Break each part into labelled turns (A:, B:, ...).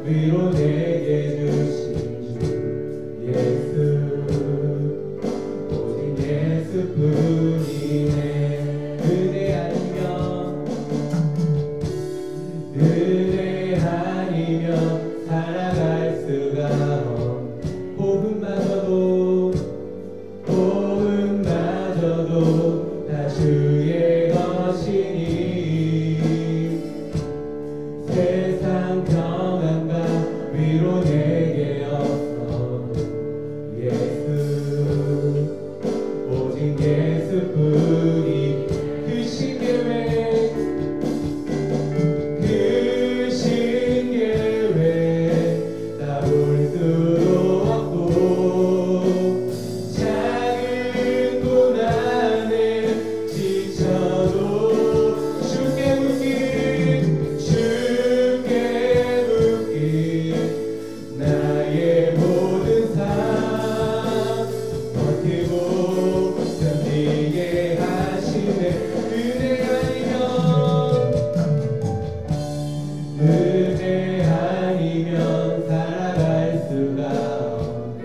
A: 위로 내게 주신 주 예수 오직 예수뿐이네. 은혜 아니면 살아갈 수가 없. 복음마저도 다 주의 것이니 세상 평안과 위로 내게 없어. 예수 오직 예수뿐이 그 신계획 다 볼 수도 없고 작은 고난에 지쳐도 주께 묶인 나의 모든 삶 버티고 견디게 하시네. 은혜 아니면 살아갈 수가 없네.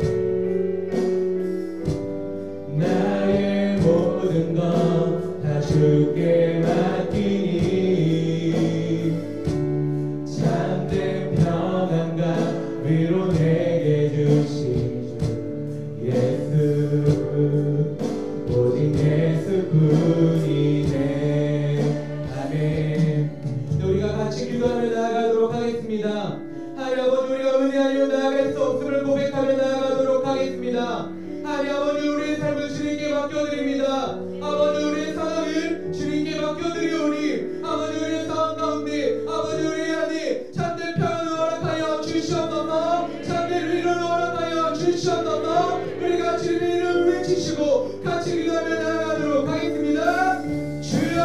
A: 나의 모든 것 다 주께 맡기니 참된 평안과 위로 내게 주신 주 예수 오직 예수뿐이네. 아멘. 우리가 같이 기도하며 나아가도록 하겠습니다. 하나님 아버지, 우리가 은혜 아니면 나아갈 수 없음을 고백하며 나아가도록 하겠습니다. 하나님 아버지, 우리의 삶을 주님께 맡겨드립니다. 아버지, 우리의 상황을 주님께 맡겨드리오니 아버지, 우리의 상황 가운데 아버지 우리 안에 참된 평안을 허락하여 주시옵소서. 참된 위로를 허락하여 주시옵소서. 우리가 주님의 이름을 외치시고 같이 기도하며 나아가도록 하겠습니다. 주여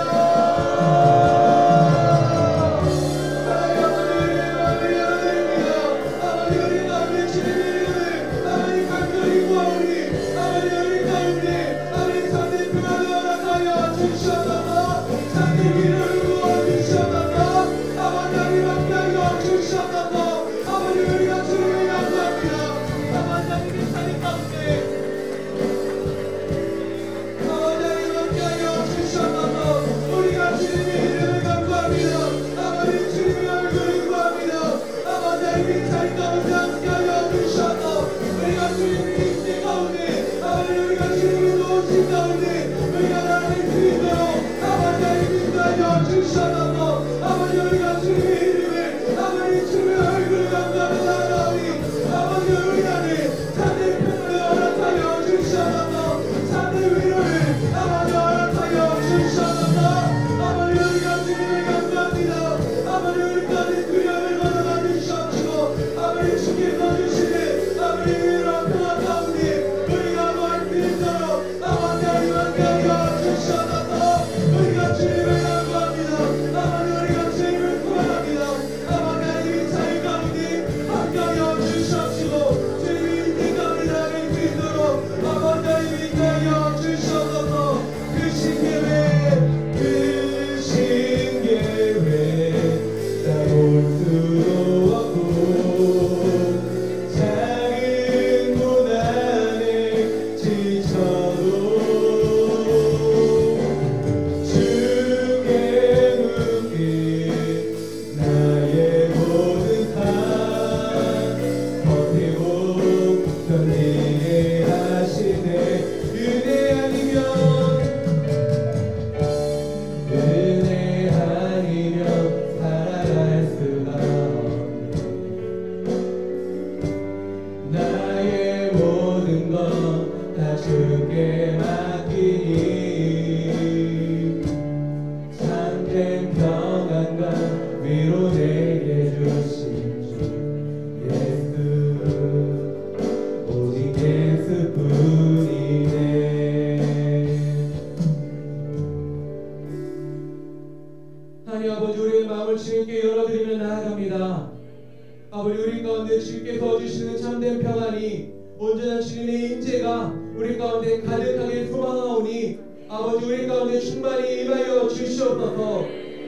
A: 아버지, 우리 가운데 주님께서 주시는 참된 평안이 온전한 주님의 임재가 우리 가운데 가득하게 소망하오니 아버지, 우리 가운데 충만히 임하여 주시옵소서.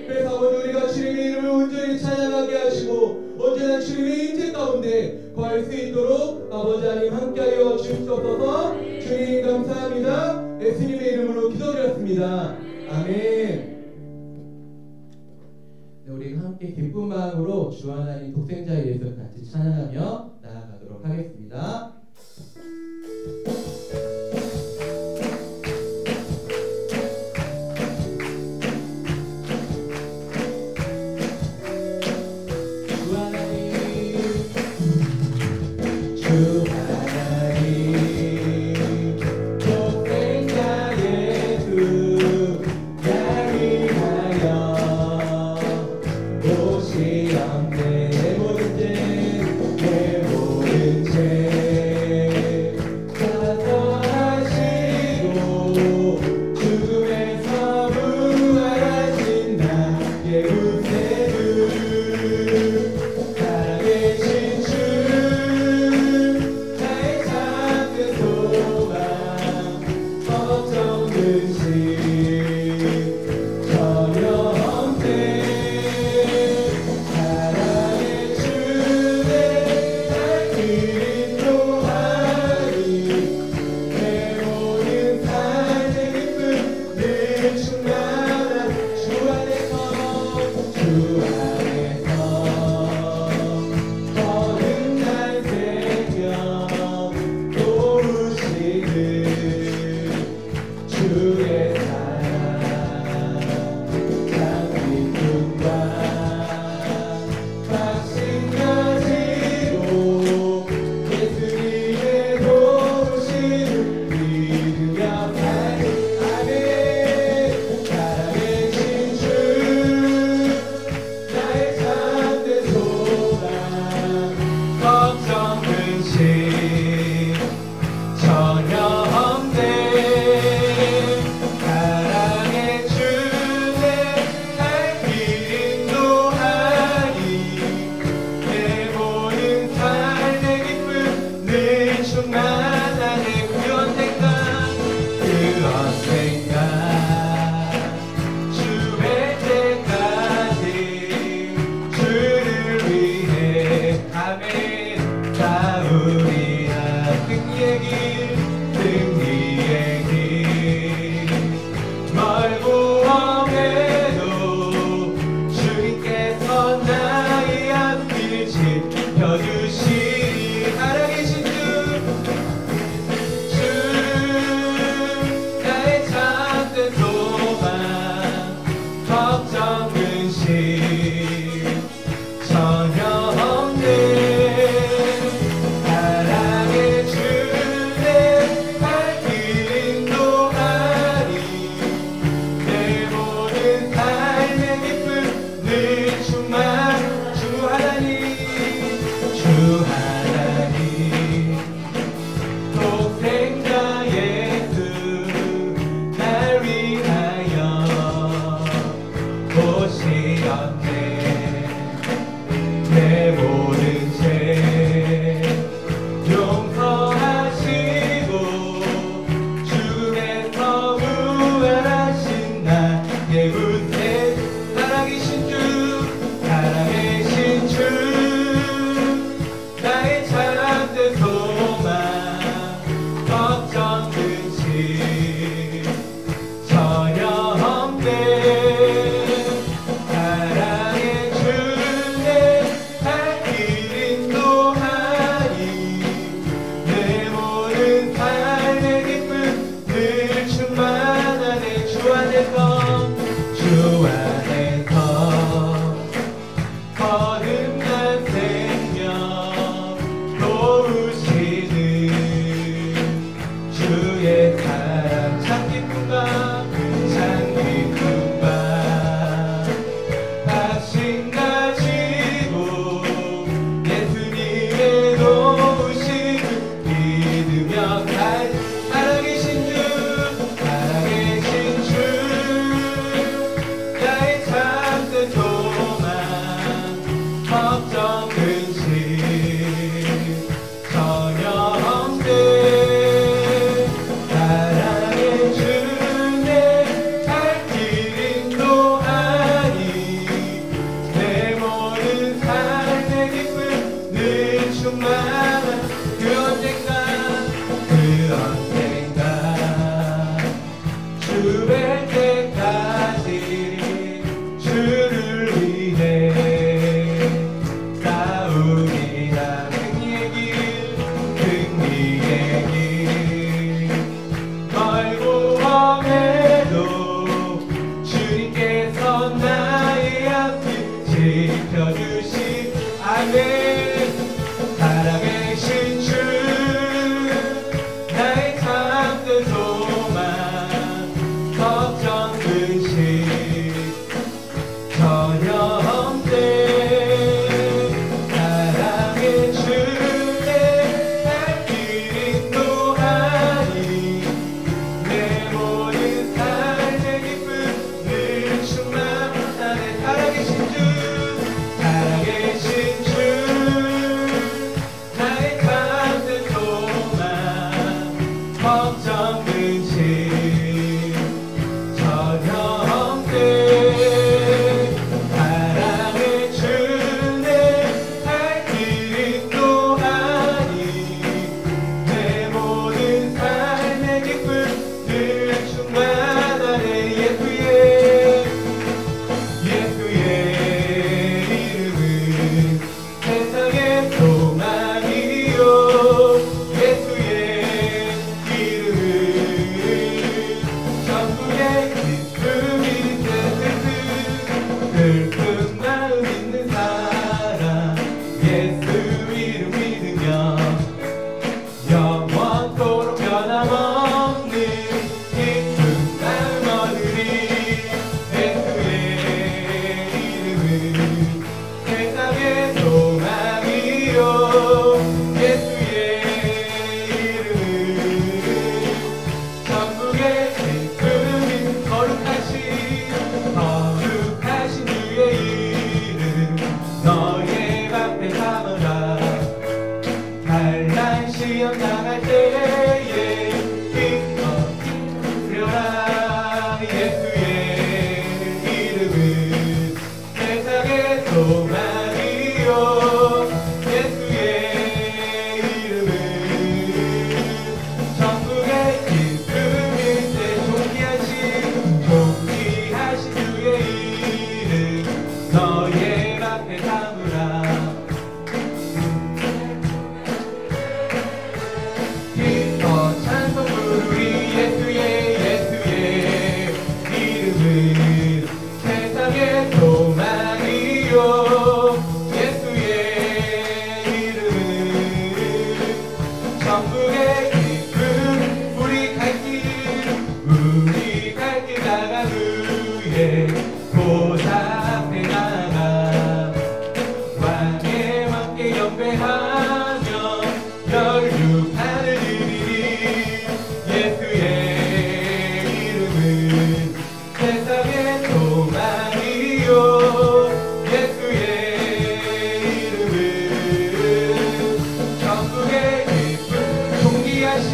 A: 그래서 아버지, 우리가 주님의 이름을 온전히 찬양하게 하시고 온전한 주님의 임재 가운데 거할 수 있도록 아버지 하나님 함께하여 주시옵소서. 주님 감사합니다. 예수님의 이름으로 기도드렸습니다. 아멘. 네, 우리가 함께 기쁜 마음으로 주 하나님 독생자 예수 같이 찬양하며 나아가도록 하겠습니다. 내 모든 죄 영배하며 혈육 하늘이리 예수의 이름은 세상의 소망이요 예수의 이름은 천국의 기쁨 존귀하신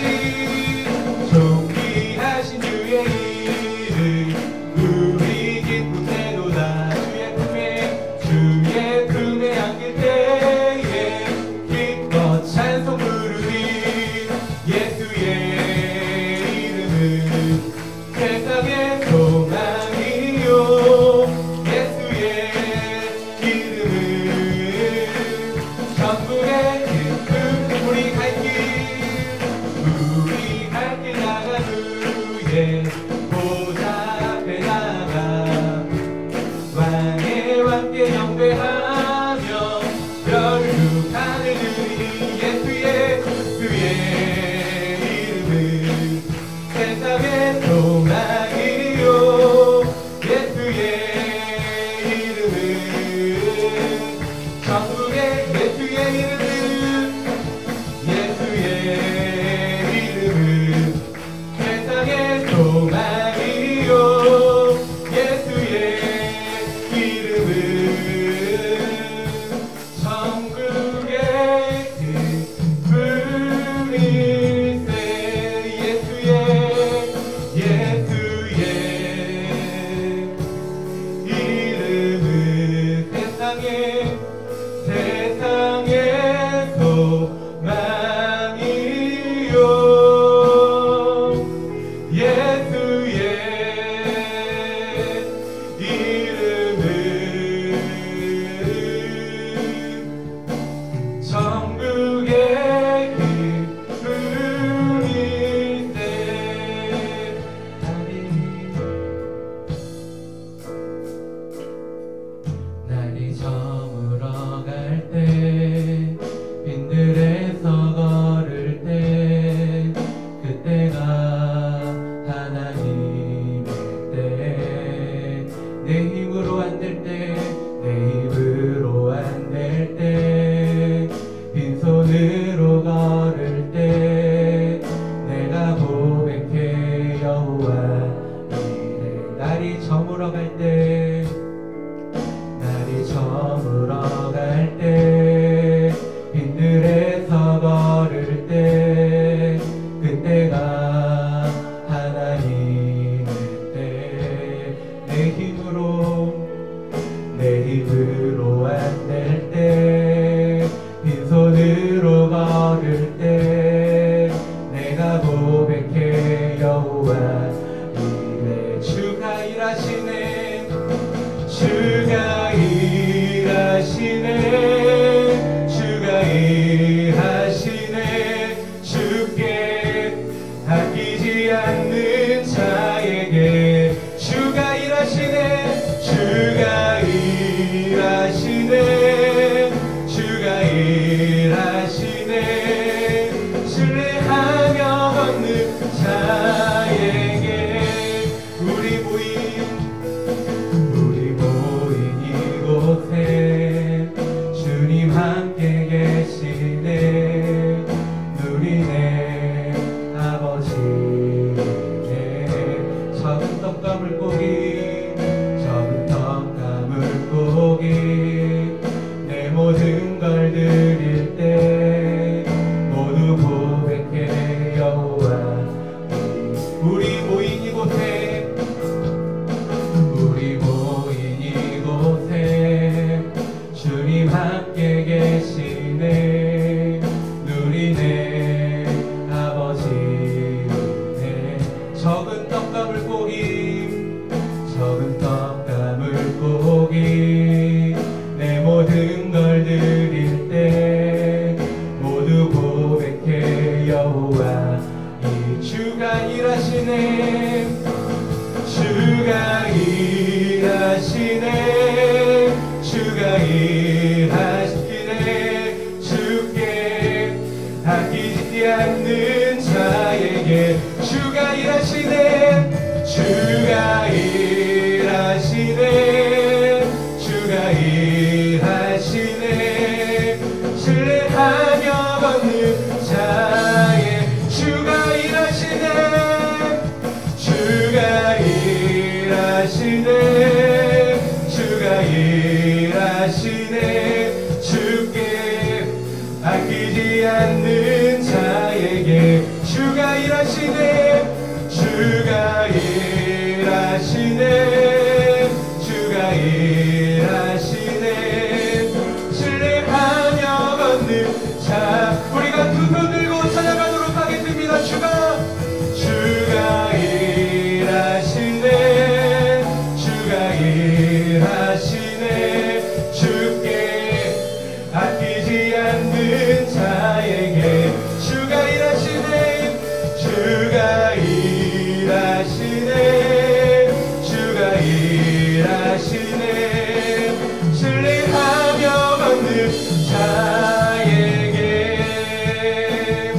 A: 주의 이름 우리 기쁘게도다 주의 품에 안길 때에 기뻐 찬송 부르리 예수의 이름은 세상의 소망이요 예수의 이름은 천국의 기쁨 우리 갈 길 나간 후에 보좌 앞에 나가 왕의 왕께 영배하며 혈육 하늘이리 예수의 이름은 세상의 소망이요 예수의 이름은 천국의 예수의 이름은 세상의 소망이요 예수의 이름은 천국의 기쁨일세 예수의 이름은 세상의 소망이요 예수의 이름은 천국의 기쁨일세 날이 저물어 갈 때 빈들에서 걸을 때 그때가 하나님의 때 내 힘으로 안 될 때 빈손으로 걸을 때 내가 고백해 여호와 이래 날이 저물어 갈 때 빈들에서 걸을 때 그때가 하나님의 때 내 힘으로 안 될 때 빈손으로 걸을 때 내가 고백해 여호와 이래 주가 일하시네 주께 아끼지 않는 자에게 주가 일하시네 신뢰하며 얻는 자에게 우리 모인 이곳에 주님 함께 계시네 누리네 아버지네 적은 떡과 물고기 내 모든 걸 드릴 때 모두 고백해 여호와 우리 모인 이곳에 주님 함께 계시네 누리네 아버지네 적은 떡과 물고기 내 모든 걸 드릴 때 모두 고백해 여호와 이 주가 일하시네 주께 아끼지 않는 자에게 주가 일하시네 주가 일하시네 신뢰하며 걷는 자의 주가 일하시네 주가 일하시네 주가 일하시네 주께 아끼지 않는 자에게 주가 일하시네 주가 일하시네 주가 일하시네 신뢰하며 걷는 자 우리가 두 손 들고 찬양하도록 하겠습니다. 주가 일하시네 주가 일하시네 주께 아끼지 않는 자에게 주가 일하시네 주가 일하시네 주가 일하시네 신뢰하며 걷는 자에게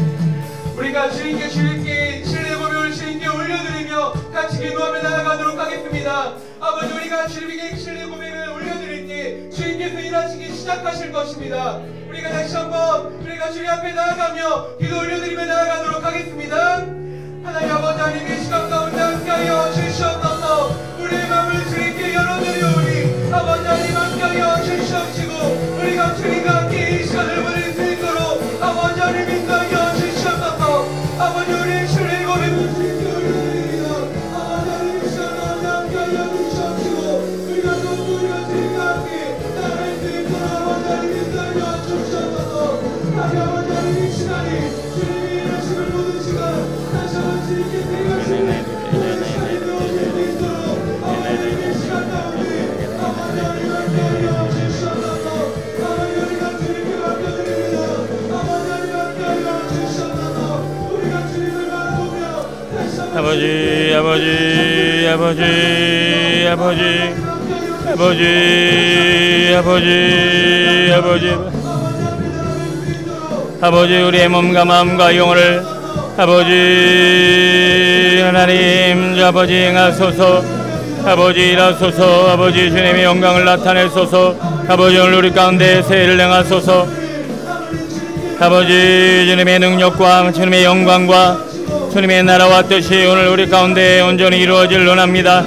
A: 우리가 주님께 신뢰 고백을 주님께 올려드리며 같이 기도하며 나아가도록 하겠습니다. 아버지 우리가 주님께 신뢰 고백을 올려드릴 때 주님께서 일하시기 시작하실 것입니다. 우리가 다시 한번 우리가 주님 앞에 나아가며 기도 올려드리며 나아가도록 하겠습니다. 하나님 아버지 하나님 이 시간 가운데 함께하여 주시옵소서. 우리의 마음을 주님께 열어드리오니 아버지 하나님 함께하여 주시옵시고 우리가 주님과 함께 이 시간을 보낼 수 있도록 아버지 하나님 인도하여 주시옵소서. 아버지 우리의 신뢰 고백을 주님께 올려드립니다. 아버지 하나님 이 시간 가운데 함께하여 주시옵시고 우리가 또 우리가 주님과 함께 나아갈 수 있도록 아버지 하나님 인도하여 주시옵소서. 다시 아버지 하나님 이 시간이 주님이 일하심을 보는 시간 다시 한번 주님께 드리겠습니다.
B: 아버지 아버지 아버지 아버지 아버지 아버지 아버지 아버지 우리의 몸과 마음과 영혼을 아버지 하나님 아버지 행하소서. 아버지 일하소서. 아버지 주님의 영광을 나타내소서. 아버지 오늘 우리 가운데 세일을 행하소서. 아버지 주님의 능력과 주님의 영광과 주님의 나라와 뜻이 오늘 우리 가운데 온전히 이루어질 원합니다.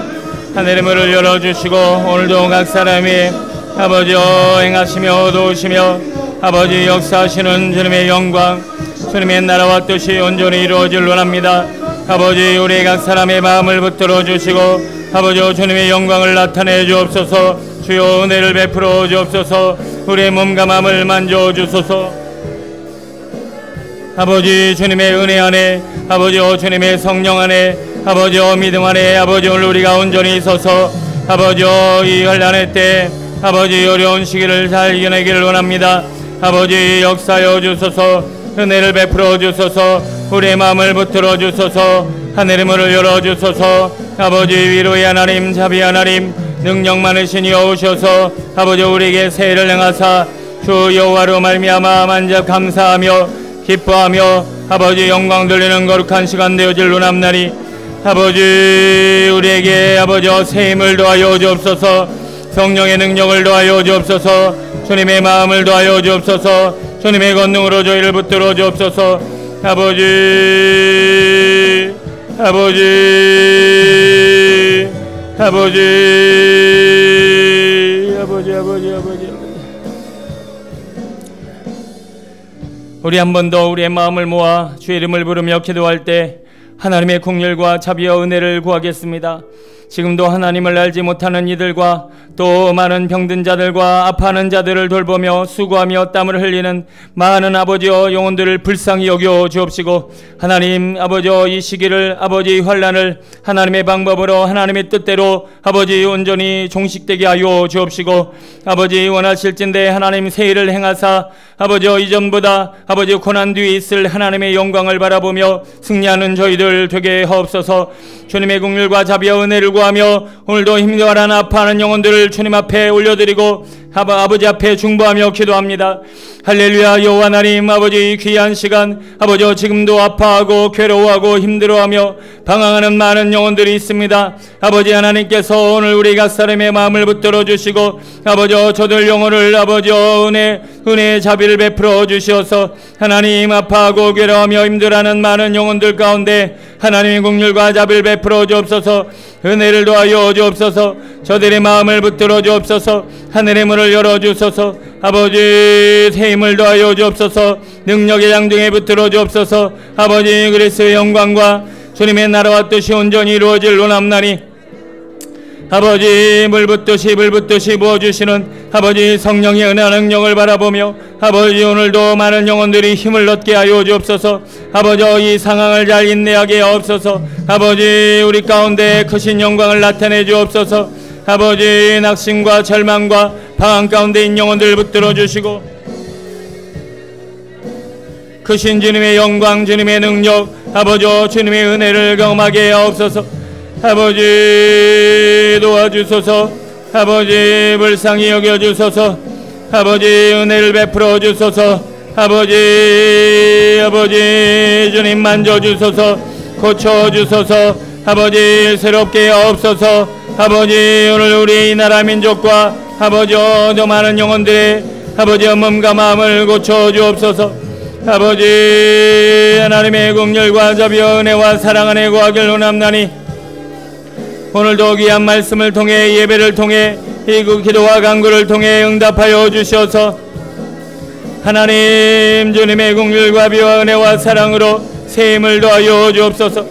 B: 하늘의 문을 열어주시고 오늘도 각 사람이 아버지 행하시며 도우시며 아버지 역사하시는 주님의 영광 주님의 나라와 뜻이 온전히 이루어질 원합니다. 아버지 우리 각 사람의 마음을 붙들어 주시고 아버지 주님의 영광을 나타내 주옵소서. 주여 은혜를 베풀어 주옵소서. 우리의 몸과 마음을 만져 주소서. 아버지 주님의 은혜 안에 아버지 주님의 성령 안에 아버지 믿음 안에 아버지 오늘 우리가 온전히 서서 아버지 이 환난의 때 아버지 어려운 시기를 잘 이겨내기를 원합니다. 아버지 역사여 주소서. 은혜를 베풀어 주소서. 우리의 마음을 붙들어 주소서. 하늘의 문을 열어 주소서. 아버지 위로의 하나님 자비 하나님 능력 많으신 이여 오셔서 아버지 우리에게 세일을 행하사 주 여호와로 말미암아 만잡 감사하며 기뻐하며 아버지 영광 돌리는 거룩한 시간 되어질 원합나니 아버지 우리에게 아버지 새 힘을 더하여 주옵소서. 성령의 능력을 더하여 주옵소서. 주님의 마음을 더하여 주옵소서. 주님의 권능으로 저희를 붙들어 주옵소서. 아버지 아버지 아버지 아버지 아버지 아버지 우리 한 번 더 우리의 마음을 모아 주의 이름을 부르며 기도할 때 하나님의 긍휼과 자비와 은혜를 구하겠습니다. 지금도 하나님을 알지 못하는 이들과 또 많은 병든 자들과 아파하는 자들을 돌보며 수고하며 땀을 흘리는 많은 아버지여 영혼들을 불쌍히 여겨 주옵시고 하나님 아버지여 이 시기를 아버지 환난을 하나님의 방법으로 하나님의 뜻대로 아버지 온전히 종식되게 하여 주옵시고 아버지 원하실진대 하나님 새 일을 행하사 아버지여 이전보다 아버지 고난 뒤에 있을 하나님의 영광을 바라보며 승리하는 저희들 되게 하옵소서. 주님의 긍휼과 자비와 은혜를 구하며 오늘도 힘겨워하는 아파하는 영혼들을 주님 앞에 올려드리고 아버지 앞에 중보하며 기도합니다. 할렐루야. 여호와 하나님, 아버지 귀한 시간, 아버지 지금도 아파하고 괴로워하고 힘들어하며 방황하는 많은 영혼들이 있습니다. 아버지 하나님께서 오늘 우리 각 사람의 마음을 붙들어 주시고 아버지 저들 영혼을 아버지 은혜의 자비를 베풀어 주시어서 하나님 아파하고 괴로워하며 힘들어하는 많은 영혼들 가운데 하나님의 긍휼과 자비를 베풀어 주옵소서. 은혜를 도하여 주옵소서. 저들의 마음을 붙들어 주옵소서. 하늘의 문을 열어 주소서. 아버지 새 힘을 더하여 주옵소서. 능력의 양중에 붙들어 주옵소서. 아버지 그리스도의 영광과 주님의 나라와 뜻이 온전히 이루어질 원함나니 아버지 물붓듯이 부어주시는 아버지 성령의 은혜와 능력을 바라보며 아버지 오늘도 많은 영혼들이 힘을 얻게 하여 주옵소서. 아버지 이 상황을 잘 인내하게 하옵소서. 아버지 우리 가운데 크신 영광을 나타내 주옵소서. 아버지 낙심과 절망과 방황 가운데 있는 영혼들 붙들어 주시고 크신 주님의 영광, 주님의 능력, 아버지 주님의 은혜를 경험하게 하옵소서. 아버지 도와주소서. 아버지 불쌍히 여겨주소서. 아버지 은혜를 베풀어 주소서. 아버지 주님 만져주소서. 고쳐주소서. 아버지 새롭게 하옵소서. 아버지 오늘 우리 이 나라 민족과 아버지 더 많은 영혼들의 아버지 몸과 마음을 고쳐주옵소서. 아버지 하나님의 긍휼과 자비와 은혜와 사랑 안에 거하길 원합나니 오늘도 귀한 말씀을 통해 예배를 통해 이 기도와 간구를 통해 응답하여 주셔서 하나님 주님의 긍휼과 비와 은혜와 사랑으로 새 힘을 더하여 주옵소서.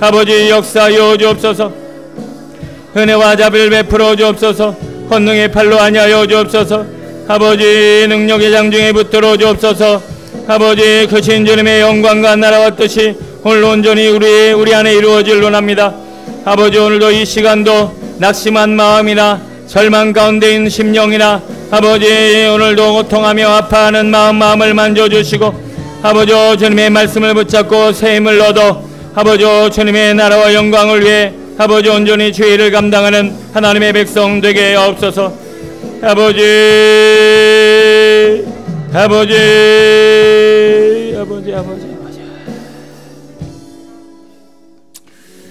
B: 아버지 역사하여 주옵소서. 은혜와 자비를 베풀어 주옵소서. 권능의 팔로 안위하여 주옵소서. 아버지 능력의 장중에 붙들어 주옵소서. 아버지 크신 주님의 영광과 나라와 뜻이 오늘 온전히 우리 안에 이루어질 원합니다. 아버지 오늘도 이 시간도 낙심한 마음이나 절망 가운데 있는 심령이나 아버지 오늘도 고통하며 아파하는 마음을 만져주시고 아버지 주님의 말씀을 붙잡고 새 힘을 얻어 아버지 주님의 나라와 영광을 위해 아버지 온전히 죄를 감당하는 하나님의 백성 되게 하옵소서. 아버지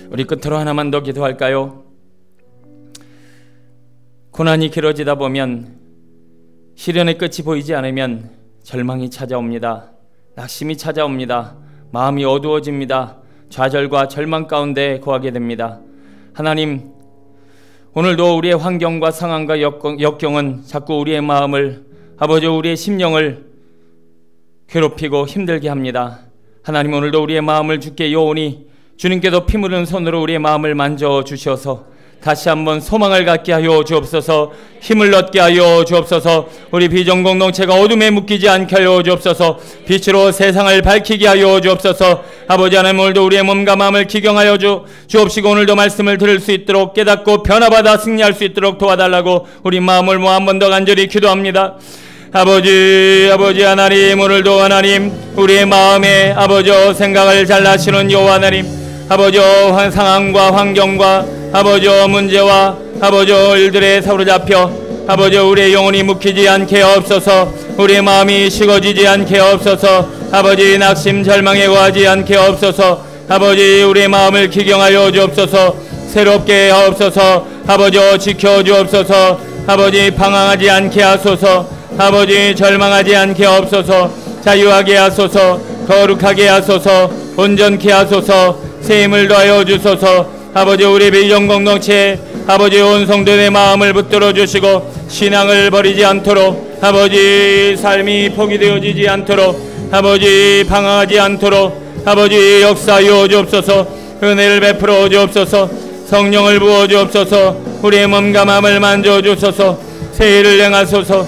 B: 우리 끝으로 하나만 더 기도할까요? 고난이 길어지다 보면 시련의 끝이 보이지 않으면 절망이 찾아옵니다. 낙심이 찾아옵니다. 마음이 어두워집니다. 좌절과 절망 가운데 거하게 됩니다. 하나님, 오늘도 우리의 환경과 상황과 역경은 자꾸 우리의 마음을 아버지 우리의 심령을 괴롭히고 힘들게 합니다. 하나님 오늘도 우리의 마음을 주께 요오니 주님께서 피 묻은 손으로 우리의 마음을 만져주셔서 다시 한번 소망을 갖게 하여 주옵소서. 힘을 얻게 하여 주옵소서. 우리 비전 공동체가 어둠에 묶이지 않게 하여 주옵소서. 빛으로 세상을 밝히게 하여 주옵소서. 아버지 하나님 오늘도 우리의 몸과 마음을 기경하여 주옵시고 오늘도 말씀을 들을 수 있도록 깨닫고 변화받아 승리할 수 있도록 도와달라고 우리 마음을 모아 한 번 더 간절히 기도합니다. 아버지 하나님 오늘도 하나님 우리의 마음에 아버지 생각을 잘 아시는 여호와 하나님 아버지 상황과 환경과 아버지 문제와 아버지 일들에 사로잡혀 아버지 우리의 영혼이 묶이지 않게 하옵소서. 우리의 마음이 식어지지 않게 하옵소서. 아버지 낙심 절망에 거하지 않게 하옵소서. 아버지 우리의 마음을 기경하여 주옵소서. 새롭게 하옵소서. 아버지 지켜주옵소서. 아버지 방황하지 않게 하소서. 아버지 절망하지 않게 하옵소서. 자유하게 하소서. 거룩하게 하소서. 온전케 하소서. 새 힘을 더하여 주소서. 아버지 우리 비전 공동체 아버지 온 성도의 마음을 붙들어 주시고 신앙을 버리지 않도록 아버지 삶이 포기되어지지 않도록 아버지 방황하지 않도록 아버지 역사하여 주옵소서. 은혜를 베풀어 주옵소서. 성령을 부어 주옵소서. 우리의 몸과 마음을 만져 주소서. 새 일을 행하소서.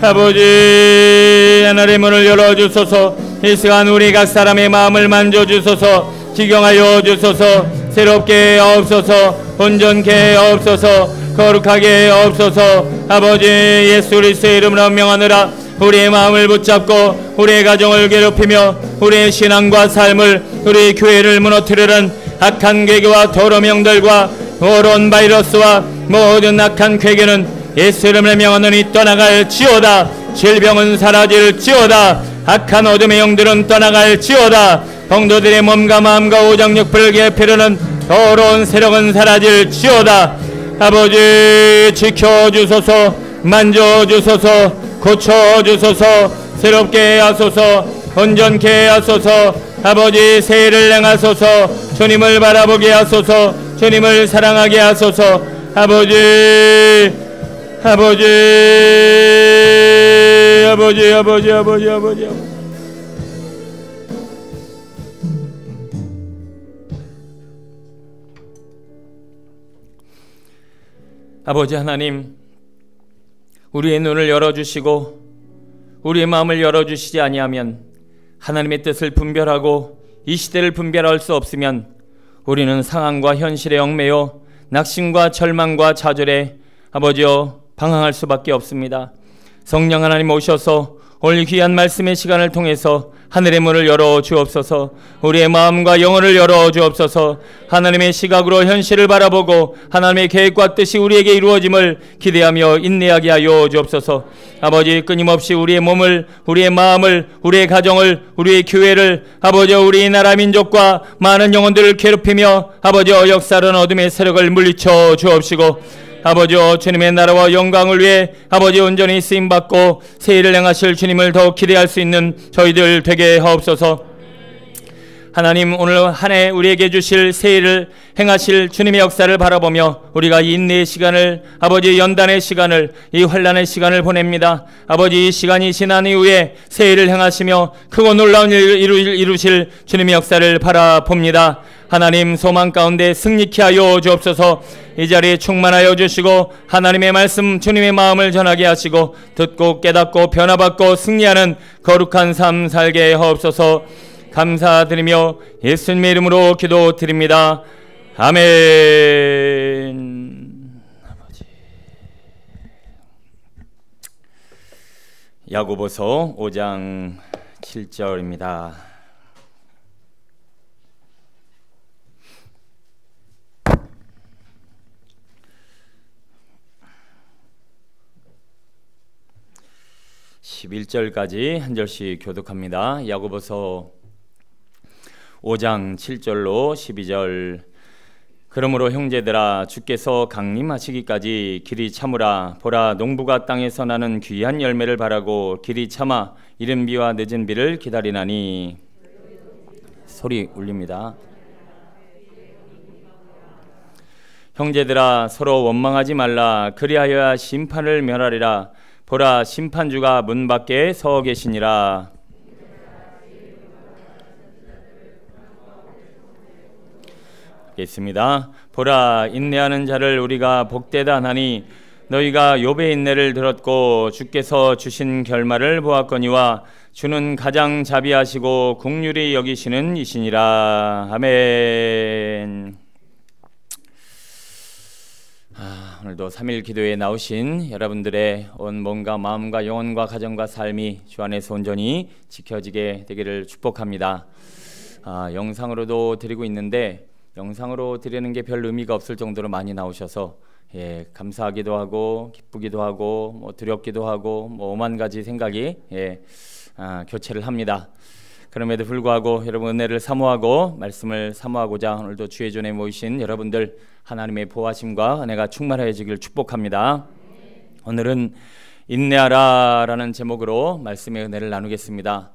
B: 아버지 하늘의 문을 열어주소서. 이 시간 우리 각 사람의 마음을 만져주소서. 지경하여 주소서. 새롭게 하옵소서. 온전케 하옵소서. 거룩하게 하옵소서. 아버지 예수 그리스도의 이름으로 명하느라 우리의 마음을 붙잡고 우리의 가정을 괴롭히며 우리의 신앙과 삶을 우리의 교회를 무너뜨리는 악한 괴계와 더러운 영들과 더러운 바이러스와 모든 악한 괴계는 예수 이름을 명하노니 떠나갈지어다. 질병은 사라질지어다. 악한 어둠의 영들은 떠나갈지어다. 성도들의 몸과 마음과 오장육부를 괴피르는 더러운 세력은 사라질지어다. 아버지 지켜주소서, 만져주소서, 고쳐주소서, 새롭게 하소서, 온전케 하소서. 아버지 세일을 행하소서. 주님을 바라보게 하소서. 주님을 사랑하게 하소서. 아버지 아버지 아버지 아버지 아버지 아버지 아버지 하나님, 우리의 눈을 열어주시고 우리의 마음을 열어주시지 아니하면, 하나님의 뜻을 분별하고 이 시대를 분별할 수 없으면 우리는 상황과 현실에 얽매여 낙심과 절망과 좌절에 아버지여 방황할 수밖에 없습니다. 성령 하나님 오셔서 오늘 귀한 말씀의 시간을 통해서 하늘의 문을 열어 주옵소서. 우리의 마음과 영혼을 열어 주옵소서. 하나님의 시각으로 현실을 바라보고 하나님의 계획과 뜻이 우리에게 이루어짐을 기대하며 인내하게 하여 주옵소서. 아버지, 끊임없이 우리의 몸을, 우리의 마음을, 우리의 가정을, 우리의 교회를, 아버지 우리 나라 민족과 많은 영혼들을 괴롭히며 아버지 역사는 어둠의 세력을 물리쳐 주옵시고, 아버지 주님의 나라와 영광을 위해 아버지 온전히 쓰임받고 새 일을 행하실 주님을 더욱 기대할 수 있는 저희들 되게 하옵소서. 하나님, 오늘 한 해 우리에게 주실 새 일을 행하실 주님의 역사를 바라보며 우리가 이 인내의 시간을, 아버지 연단의 시간을, 이 환난의 시간을 보냅니다. 아버지, 이 시간이 지난 이후에 새 일을 행하시며 크고 놀라운 일을 이루실 주님의 역사를 바라봅니다. 하나님, 소망 가운데 승리케 하여 주옵소서. 이 자리에 충만하여 주시고 하나님의 말씀, 주님의 마음을 전하게 하시고 듣고 깨닫고 변화받고 승리하는 거룩한 삶 살게 하옵소서. 감사드리며 예수님의 이름으로 기도드립니다. 아멘. 아버지. 야고보서 5장 7절입니다. (11절까지) 한 절씩 교독합니다. 야고보서 5장 7절로 12절. 그러므로 형제들아, 주께서 강림하시기까지 길이 참으라. 보라, 농부가 땅에서 나는 귀한 열매를 바라고 길이 참아 이른 비와 늦은 비를 기다리나니. 소리 울립니다. 형제들아, 서로 원망하지 말라. 그리하여야 심판을 면하리라. 보라, 심판주가 문 밖에 서 계시니라. 있습니다. 보라, 인내하는 자를 우리가 복되다 하나니 너희가 욥의 인내를 들었고 주께서 주신 결말을 보았거니와 주는 가장 자비하시고 긍휼히 여기시는 이시니라. 아멘. 오늘도 3일 기도에 나오신 여러분들의 온 몸과 마음과 영혼과 가정과 삶이 주 안에서 온전히 지켜지게 되기를 축복합니다. 영상으로도 드리고 있는데 영상으로 드리는 게 별 의미가 없을 정도로 많이 나오셔서 감사하기도 하고 기쁘기도 하고 두렵기도 하고 오만 가지 생각이 교체를 합니다. 그럼에도 불구하고 여러분 은혜를 사모하고 말씀을 사모하고자 오늘도 주의 전에 모이신 여러분들 하나님의 보호하심과 은혜가 충만해지길 축복합니다. 오늘은 인내하라 라는 제목으로 말씀의 은혜를 나누겠습니다.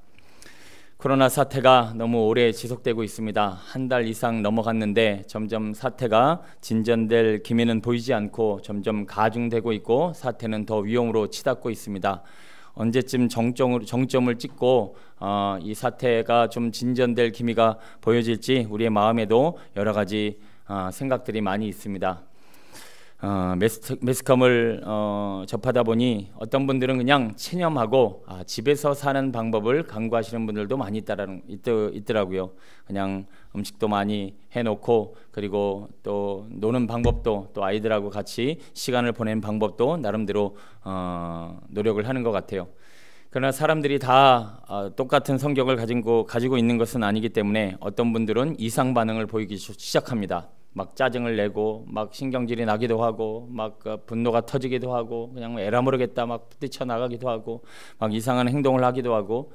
B: 코로나 사태가 너무 오래 지속되고 있습니다. 한 달 이상 넘어갔는데 점점 사태가 진전될 기미는 보이지 않고 점점 가중되고 있고 사태는 더 위험으로 치닫고 있습니다. 언제쯤 정점을 찍고 이 사태가 좀 진전될 기미가 보여질지 우리의 마음에도 여러 가지 생각들이 많이 있습니다. 매스컴을 접하다 보니 어떤 분들은 그냥 체념하고 집에서 사는 방법을 강구하시는 분들도 많이 있더라고요. 그냥 음식도 많이 해놓고 그리고 또 노는 방법도 또 아이들하고 같이 시간을 보내는 방법도 나름대로 노력을 하는 것 같아요. 그러나 사람들이 다 똑같은 성격을 가지고 있는 것은 아니기 때문에 어떤 분들은 이상 반응을 보이기 시작합니다. 막 짜증을 내고 막 신경질이 나기도 하고 막 분노가 터지기도 하고 그냥 에라 모르겠다 막 뛰쳐나가기도 하고 막 이상한 행동을 하기도 하고,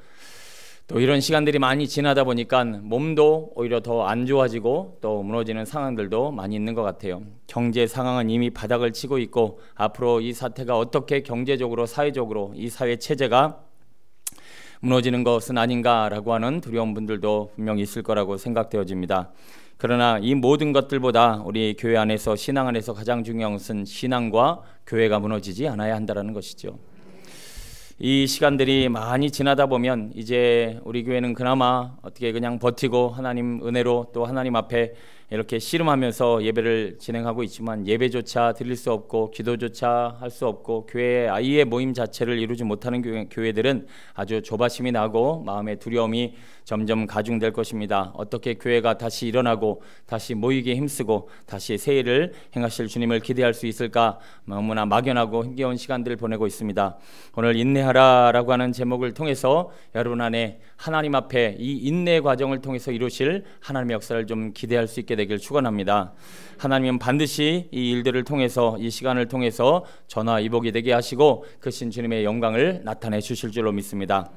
B: 또 이런 시간들이 많이 지나다 보니까 몸도 오히려 더 안 좋아지고 또 무너지는 상황들도 많이 있는 것 같아요. 경제 상황은 이미 바닥을 치고 있고 앞으로 이 사태가 어떻게 경제적으로 사회적으로 이 사회 체제가 무너지는 것은 아닌가라고 하는 두려운 분들도 분명히 있을 거라고 생각되어집니다. 그러나 이 모든 것들보다 우리 교회 안에서, 신앙 안에서 가장 중요한 것은 신앙과 교회가 무너지지 않아야 한다는 것이죠. 이 시간들이 많이 지나다 보면 이제 우리 교회는 그나마 어떻게 그냥 버티고 하나님 은혜로 또 하나님 앞에 이렇게 씨름하면서 예배를 진행하고 있지만, 예배조차 드릴 수 없고 기도조차 할 수 없고 교회 아이의 모임 자체를 이루지 못하는 교회들은 아주 조바심이 나고 마음의 두려움이 점점 가중될 것입니다. 어떻게 교회가 다시 일어나고 다시 모이기에 힘쓰고 다시 새 일을 행하실 주님을 기대할 수 있을까, 너무나 막연하고 힘겨운 시간들을 보내고 있습니다. 오늘 인내하라라고 하는 제목을 통해서 여러분 안에 하나님 앞에 이 인내 과정을 통해서 이루실 하나님의 역사를 좀 기대할 수 있게 되길 축원합니다. 하나님은 반드시 이 일들을 통해서, 이 시간을 통해서 전화위복이 되게 하시고 크신 주님의 영광을 나타내 주실 줄로 믿습니다.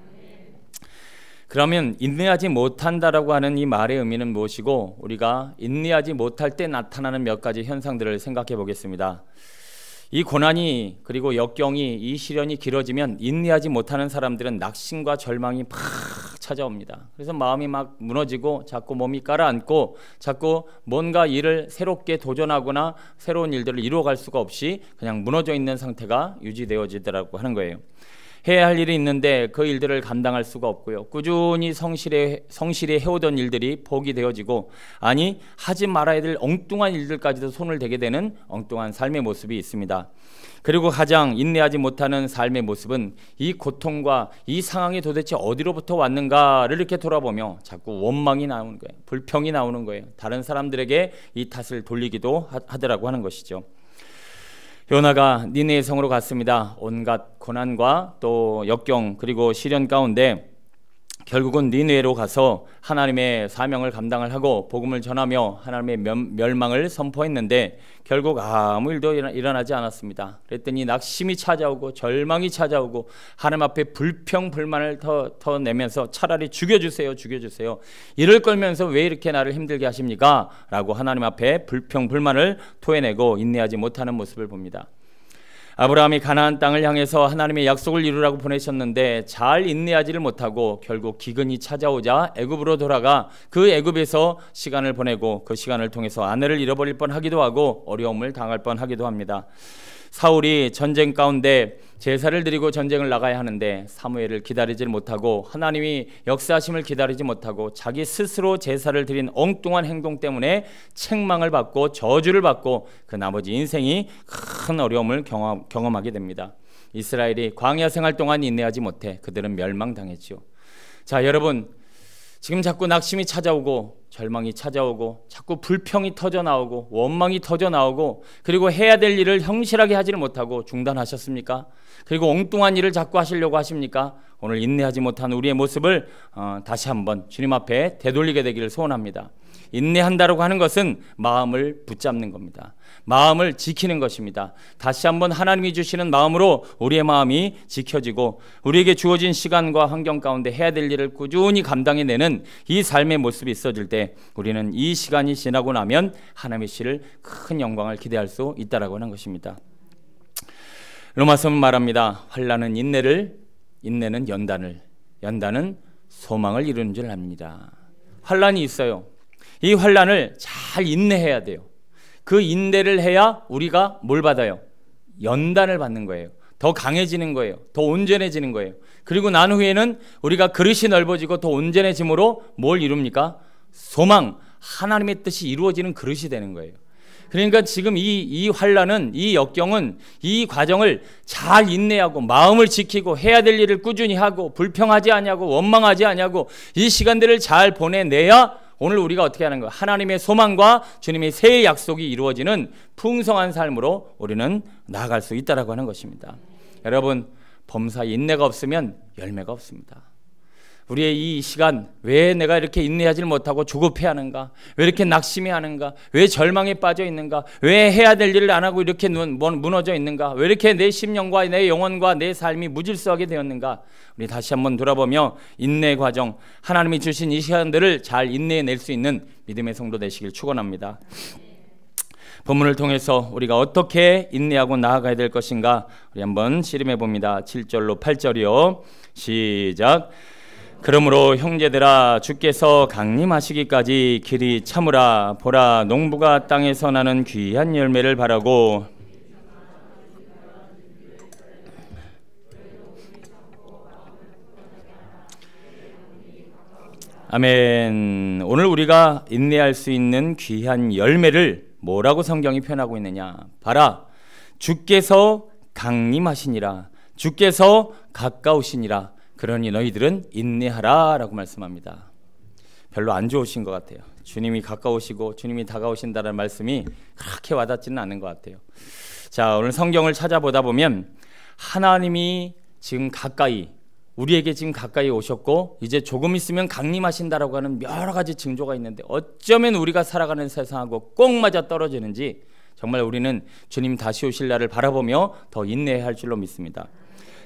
B: 그러면 인내하지 못한다라고 하는 이 말의 의미는 무엇이고, 우리가 인내하지 못할 때 나타나는 몇 가지 현상들을 생각해 보겠습니다. 이 고난이 그리고 역경이, 이 시련이 길어지면 인내하지 못하는 사람들은 낙심과 절망이 팍 찾아옵니다. 그래서 마음이 막 무너지고 자꾸 몸이 가라앉고 자꾸 뭔가 일을 새롭게 도전하거나 새로운 일들을 이루어갈 수가 없이 그냥 무너져 있는 상태가 유지되어지더라고 하는 거예요. 해야 할 일이 있는데 그 일들을 감당할 수가 없고요. 꾸준히 성실히 해오던 일들이 포기되어지고, 아니 하지 말아야 될 엉뚱한 일들까지도 손을 대게 되는 엉뚱한 삶의 모습이 있습니다. 그리고 가장 인내하지 못하는 삶의 모습은 이 고통과 이 상황이 도대체 어디로부터 왔는가를 이렇게 돌아보며 자꾸 원망이 나오는 거예요. 불평이 나오는 거예요. 다른 사람들에게 이 탓을 돌리기도 하더라고 하는 것이죠. 요나가 니느웨 성으로 갔습니다. 온갖 고난과 또 역경 그리고 시련 가운데 결국은 니느웨로 가서 하나님의 사명을 감당을 하고 복음을 전하며 하나님의 멸망을 선포했는데 결국 아무 일도 일어나지 않았습니다. 그랬더니 낙심이 찾아오고 절망이 찾아오고 하나님 앞에 불평 불만을 더 내면서 차라리 죽여주세요, 죽여주세요. 이럴 걸면서 왜 이렇게 나를 힘들게 하십니까? 라고 하나님 앞에 불평 불만을 토해내고 인내하지 못하는 모습을 봅니다. 아브라함이 가나안 땅을 향해서 하나님의 약속을 이루라고 보내셨는데 잘 인내하지를 못하고 결국 기근이 찾아오자 애굽으로 돌아가 그 애굽에서 시간을 보내고 그 시간을 통해서 아내를 잃어버릴 뻔하기도 하고 어려움을 당할 뻔하기도 합니다. 사울이 전쟁 가운데 제사를 드리고 전쟁을 나가야 하는데 사무엘을 기다리지 못하고 하나님이 역사하심을 기다리지 못하고 자기 스스로 제사를 드린 엉뚱한 행동 때문에 책망을 받고 저주를 받고 그 나머지 인생이 큰 어려움을 경험하게 됩니다. 이스라엘이 광야 생활 동안 인내하지 못해 그들은 멸망당했죠. 자, 여러분, 지금 자꾸 낙심이 찾아오고 절망이 찾아오고 자꾸 불평이 터져 나오고 원망이 터져 나오고 그리고 해야 될 일을 성실하게 하지를 못하고 중단하셨습니까? 그리고 엉뚱한 일을 자꾸 하시려고 하십니까? 오늘 인내하지 못한 우리의 모습을 다시 한번 주님 앞에 되돌리게 되기를 소원합니다. 인내한다라고 하는 것은 마음을 붙잡는 겁니다. 마음을 지키는 것입니다. 다시 한번 하나님이 주시는 마음으로 우리의 마음이 지켜지고 우리에게 주어진 시간과 환경 가운데 해야 될 일을 꾸준히 감당해내는 이 삶의 모습이 있어질 때 우리는 이 시간이 지나고 나면 하나님의 시를 큰 영광을 기대할 수 있다라고 하는 것입니다. 로마서는 말합니다. 환난은 인내를, 인내는 연단을, 연단은 소망을 이루는 줄 압니다. 환난이 있어요. 이 환난을 잘 인내해야 돼요. 그 인내를 해야 우리가 뭘 받아요? 연단을 받는 거예요. 더 강해지는 거예요. 더 온전해지는 거예요. 그리고 난 후에는 우리가 그릇이 넓어지고 더 온전해짐으로 뭘 이룹니까? 소망, 하나님의 뜻이 이루어지는 그릇이 되는 거예요. 그러니까 지금 이 환난은, 이 역경은 이 과정을 잘 인내하고 마음을 지키고 해야 될 일을 꾸준히 하고 불평하지 아니하고 원망하지 아니하고 이 시간들을 잘 보내내야 오늘 우리가 어떻게 하는 거예요? 하나님의 소망과 주님의 새 약속이 이루어지는 풍성한 삶으로 우리는 나아갈 수 있다라고 하는 것입니다. 여러분, 범사에 인내가 없으면 열매가 없습니다. 우리의 이 시간, 왜 내가 이렇게 인내하지 못하고 조급해하는가? 왜 이렇게 낙심해하는가? 왜 절망에 빠져 있는가? 왜 해야 될 일을 안 하고 이렇게 무너져 있는가? 왜 이렇게 내 심령과 내 영혼과 내 삶이 무질서하게 되었는가? 우리 다시 한번 돌아보며 인내 과정, 하나님이 주신 이 시간들을 잘 인내해낼 수 있는 믿음의 성도 되시길 축원합니다. 본문을 통해서 우리가 어떻게 인내하고 나아가야 될 것인가 우리 한번 씨름해 봅니다. 7절로 8절이요. 시작. 그러므로 형제들아, 주께서 강림하시기까지 길이 참으라. 보라, 농부가 땅에서 나는 귀한 열매를 바라고 아멘. 오늘 우리가 인내할 수 있는 귀한 열매를 뭐라고 성경이 표현하고 있느냐? 봐라, 주께서 강림하시니라. 주께서 가까우시니라. 그러니 너희들은 인내하라 라고 말씀합니다. 별로 안 좋으신 것 같아요. 주님이 가까우시고 주님이 다가오신다는 말씀이 그렇게 와닿지는 않은 것 같아요. 자, 오늘 성경을 찾아보다 보면 하나님이 지금 가까이, 우리에게 지금 가까이 오셨고 이제 조금 있으면 강림하신다라고 하는 여러 가지 징조가 있는데 어쩌면 우리가 살아가는 세상하고 꼭 맞아 떨어지는지 정말 우리는 주님 다시 오실 날을 바라보며 더 인내해야 할 줄로 믿습니다.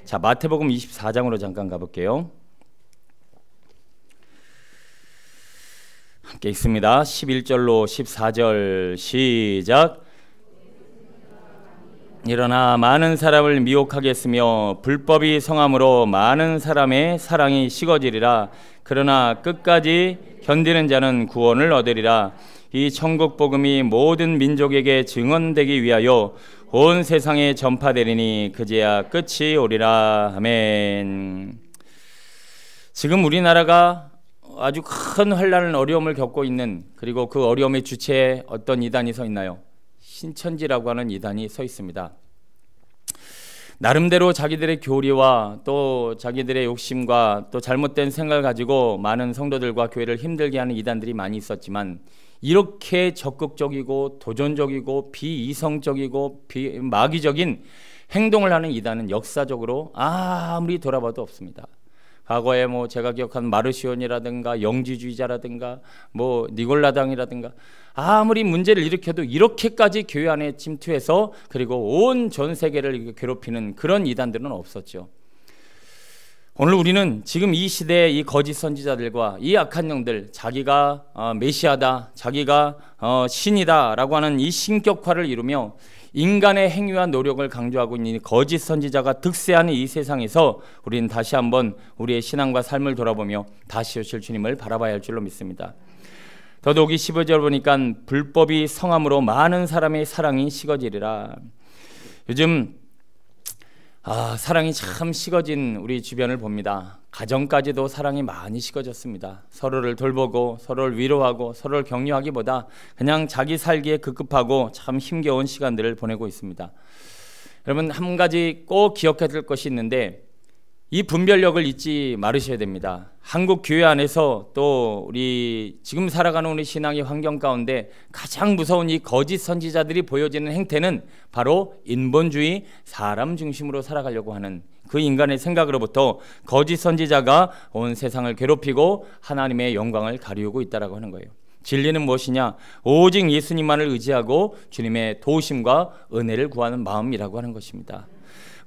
B: 자, 마태복음 24장으로 잠깐 가볼게요. 함께 읽습니다. 11절로 14절 시작. 일어나 많은 사람을 미혹하게 했으며 불법이 성함으로 많은 사람의 사랑이 식어지리라. 그러나 끝까지 견디는 자는 구원을 얻으리라. 이 천국 복음이 모든 민족에게 증언되기 위하여 온 세상에 전파되리니 그제야 끝이 오리라. 아멘. 지금 우리나라가 아주 큰 환난, 어려움을 겪고 있는, 그리고 그 어려움의 주체에 어떤 이단이 서 있나요? 신천지라고 하는 이단이 서 있습니다. 나름대로 자기들의 교리와 또 자기들의 욕심과 또 잘못된 생각을 가지고 많은 성도들과 교회를 힘들게 하는 이단들이 많이 있었지만, 이렇게 적극적이고 도전적이고 비이성적이고 마귀적인 행동을 하는 이단은 역사적으로 아무리 돌아봐도 없습니다. 과거에 제가 기억하는 마르시온이라든가 영지주의자라든가 니골라당이라든가 아무리 문제를 일으켜도 이렇게까지 교회 안에 침투해서 그리고 온 전 세계를 괴롭히는 그런 이단들은 없었죠. 오늘 우리는 지금 이 시대의 이 거짓 선지자들과 이 악한 영들, 자기가 메시아다, 자기가 신이다 라고 하는 이 신격화를 이루며 인간의 행위와 노력을 강조하고 있는 거짓 선지자가 득세하는 이 세상에서 우리는 다시 한번 우리의 신앙과 삶을 돌아보며 다시 오실 주님을 바라봐야 할 줄로 믿습니다. 더더욱이 15절 보니까 불법이 성함으로 많은 사람의 사랑이 식어지리라. 요즘 사랑이 참 식어진 우리 주변을 봅니다. 가정까지도 사랑이 많이 식어졌습니다. 서로를 돌보고 서로를 위로하고 서로를 격려하기보다 그냥 자기 살기에 급급하고 참 힘겨운 시간들을 보내고 있습니다. 여러분, 한 가지 꼭 기억해야 될 것이 있는데 이 분별력을 잊지 말으셔야 됩니다. 한국 교회 안에서 또 우리 지금 살아가는 우리 신앙의 환경 가운데 가장 무서운 이 거짓 선지자들이 보여지는 행태는 바로 인본주의, 사람 중심으로 살아가려고 하는 그 인간의 생각으로부터 거짓 선지자가 온 세상을 괴롭히고 하나님의 영광을 가리우고 있다라고 하는 거예요. 진리는 무엇이냐? 오직 예수님만을 의지하고 주님의 도우심과 은혜를 구하는 마음이라고 하는 것입니다.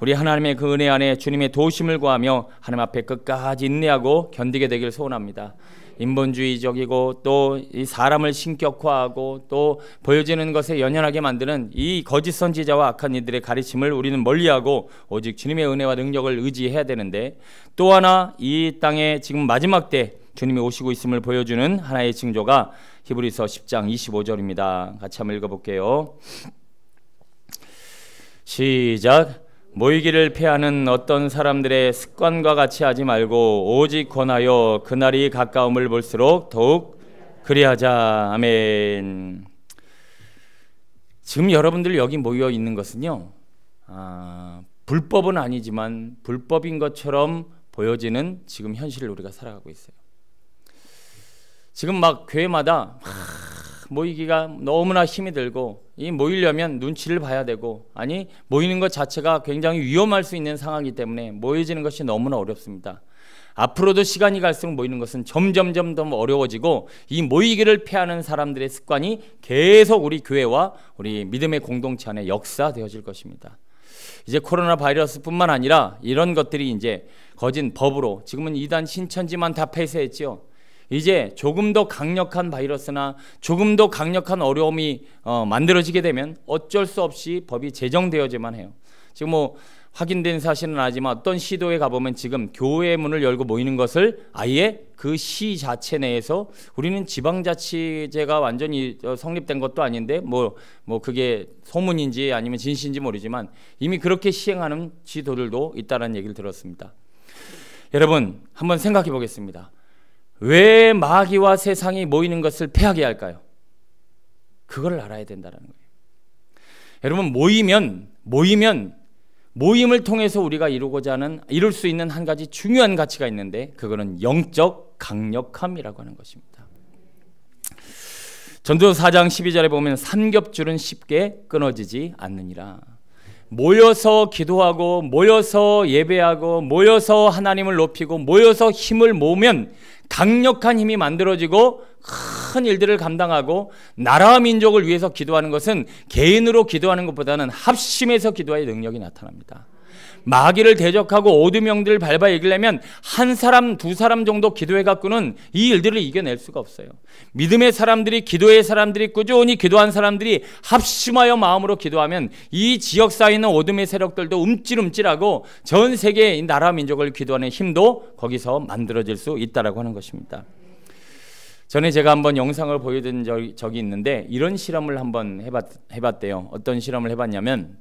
B: 우리 하나님의 그 은혜 안에 주님의 도우심을 구하며 하나님 앞에 끝까지 인내하고 견디게 되길 소원합니다. 인본주의적이고 또 이 사람을 신격화하고 또 보여지는 것에 연연하게 만드는 이 거짓 선지자와 악한 이들의 가르침을 우리는 멀리하고 오직 주님의 은혜와 능력을 의지해야 되는데, 또 하나 이 땅에 지금 마지막 때 주님이 오시고 있음을 보여주는 하나의 징조가 히브리서 10장 25절입니다. 같이 한번 읽어볼게요. 시작. 모이기를 패하는 어떤 사람들의 습관과 같이 하지 말고 오직 권하여 그날이 가까움을 볼수록 더욱 그리하자. 아멘. 지금 여러분들 여기 모여 있는 것은요, 불법은 아니지만 불법인 것처럼 보여지는 지금 현실을 우리가 살아가고 있어요. 지금 막 교회마다 모이기가 너무나 힘이 들고, 이 모이려면 눈치를 봐야 되고, 아니 모이는 것 자체가 굉장히 위험할 수 있는 상황이기 때문에 모여지는 것이 너무나 어렵습니다. 앞으로도 시간이 갈수록 모이는 것은 점점점 더 어려워지고, 이 모이기를 피하는 사람들의 습관이 계속 우리 교회와 우리 믿음의 공동체 안에 역사되어질 것입니다. 이제 코로나 바이러스뿐만 아니라 이런 것들이 이제 거진 법으로, 지금은 이단 신천지만 다 폐쇄했지요. 이제 조금 더 강력한 바이러스나 조금 더 강력한 어려움이 만들어지게 되면 어쩔 수 없이 법이 제정되어야만 해요. 지금 뭐 확인된 사실은 아니지만 어떤 시도에 가보면 지금 교회 문을 열고 모이는 것을 아예 그 시 자체 내에서, 우리는 지방자치제가 완전히 성립된 것도 아닌데 뭐 그게 소문인지 아니면 진실인지 모르지만 이미 그렇게 시행하는 지도들도 있다는 얘기를 들었습니다. 여러분 한번 생각해 보겠습니다. 왜 마귀와 세상이 모이는 것을 패하게 할까요? 그걸 알아야 된다는 거예요. 여러분 모임을 통해서 우리가 이룰 수 있는 한 가지 중요한 가치가 있는데, 그거는 영적 강력함이라고 하는 것입니다. 전도서 4장 12절에 보면 삼겹줄은 쉽게 끊어지지 않느니라. 모여서 기도하고 모여서 예배하고 모여서 하나님을 높이고 모여서 힘을 모으면 강력한 힘이 만들어지고 큰 일들을 감당하고, 나라와 민족을 위해서 기도하는 것은 개인으로 기도하는 것보다는 합심해서 기도의 능력이 나타납니다. 마귀를 대적하고 어둠영들을 밟아 이기려면 한 사람 두 사람 정도 기도해 갖고는 이 일들을 이겨낼 수가 없어요. 믿음의 사람들이, 기도의 사람들이, 꾸준히 기도한 사람들이 합심하여 마음으로 기도하면 이 지역 사이에 있는 어둠의 세력들도 움찔움찔하고 전 세계의 나라 민족을 기도하는 힘도 거기서 만들어질 수 있다라고 하는 것입니다. 전에 제가 한번 영상을 보여드린 적이 있는데 이런 실험을 한번 해봤대요. 어떤 실험을 해봤냐면,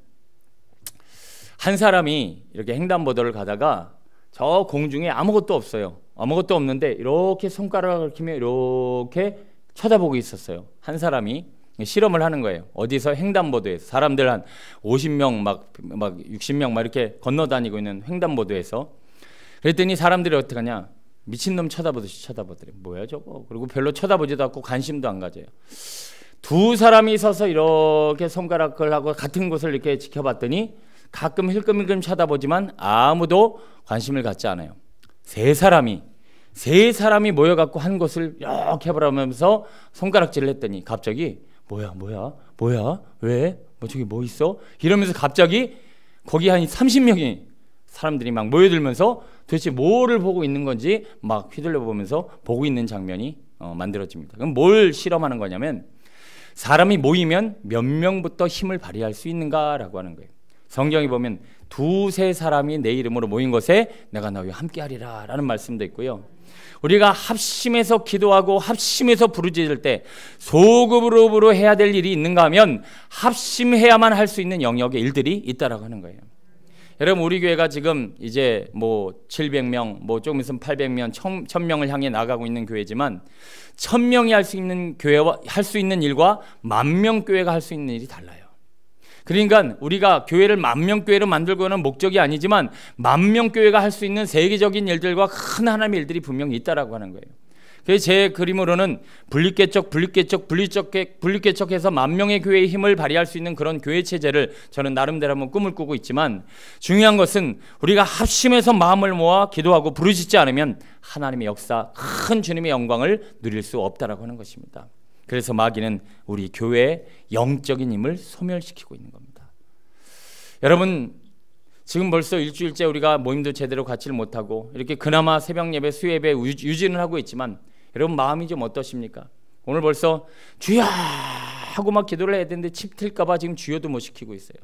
B: 한 사람이 이렇게 횡단보도를 가다가 저 공중에 아무것도 없어요. 아무것도 없는데 이렇게 손가락을 켜며 이렇게 쳐다보고 있었어요. 한 사람이 실험을 하는 거예요. 어디서? 횡단보도에서. 사람들 한 50명 막 60명 막 이렇게 건너다니고 있는 횡단보도에서. 그랬더니 사람들이 어떻게 하냐, 미친놈 쳐다보듯이 쳐다보더래. 뭐야 저거. 그리고 별로 쳐다보지도 않고 관심도 안 가져요. 두 사람이 서서 이렇게 손가락을 하고 같은 곳을 이렇게 지켜봤더니 가끔 힐끔힐끔 쳐다보지만 아무도 관심을 갖지 않아요. 세 사람이 모여갖고 한 곳을 이렇게 보라면서 손가락질을 했더니 갑자기 뭐야 왜? 뭐 저기 뭐 있어? 이러면서 갑자기 거기 한 30명이 사람들이 막 모여들면서 도대체 뭐를 보고 있는 건지 막 휘둘려 보면서 보고 있는 장면이 만들어집니다. 그럼 뭘 실험하는 거냐면, 사람이 모이면 몇 명부터 힘을 발휘할 수 있는가라고 하는 거예요. 성경에 보면 두세 사람이 내 이름으로 모인 것에 내가 너희와 함께하리라 라는 말씀도 있고요. 우리가 합심해서 기도하고 합심해서 부르짖을 때 소급으로 해야 될 일이 있는가 하면 합심해야만 할 수 있는 영역의 일들이 있다라고 하는 거예요. 여러분 우리 교회가 지금 이제 뭐 700명, 뭐 조금 있으면 800명, 1000명을 향해 나가고 있는 교회지만 1000명이 할 수 있는 교회와 할 수 있는 일과 10,000명 교회가 할 수 있는 일이 달라요. 그러니까 우리가 교회를 10,000명 교회로 만들고는 목적이 아니지만 10,000명 교회가 할 수 있는 세계적인 일들과 큰 하나님의 일들이 분명히 있다라고 하는 거예요. 그래서 제 그림으로는 분리개척해서 10,000명의 교회의 힘을 발휘할 수 있는 그런 교회 체제를 저는 나름대로 한번 꿈을 꾸고 있지만, 중요한 것은 우리가 합심해서 마음을 모아 기도하고 부르짖지 않으면 하나님의 역사, 큰 주님의 영광을 누릴 수 없다라고 하는 것입니다. 그래서 마귀는 우리 교회의 영적인 힘을 소멸시키고 있는 겁니다. 여러분 지금 벌써 일주일째 우리가 모임도 제대로 갖지를 못하고 이렇게 그나마 새벽 예배, 수예배 유지는 하고 있지만 여러분 마음이 좀 어떠십니까? 오늘 벌써 주여 하고 막 기도를 해야 되는데 칩 틀까봐 지금 주여도 못 시키고 있어요.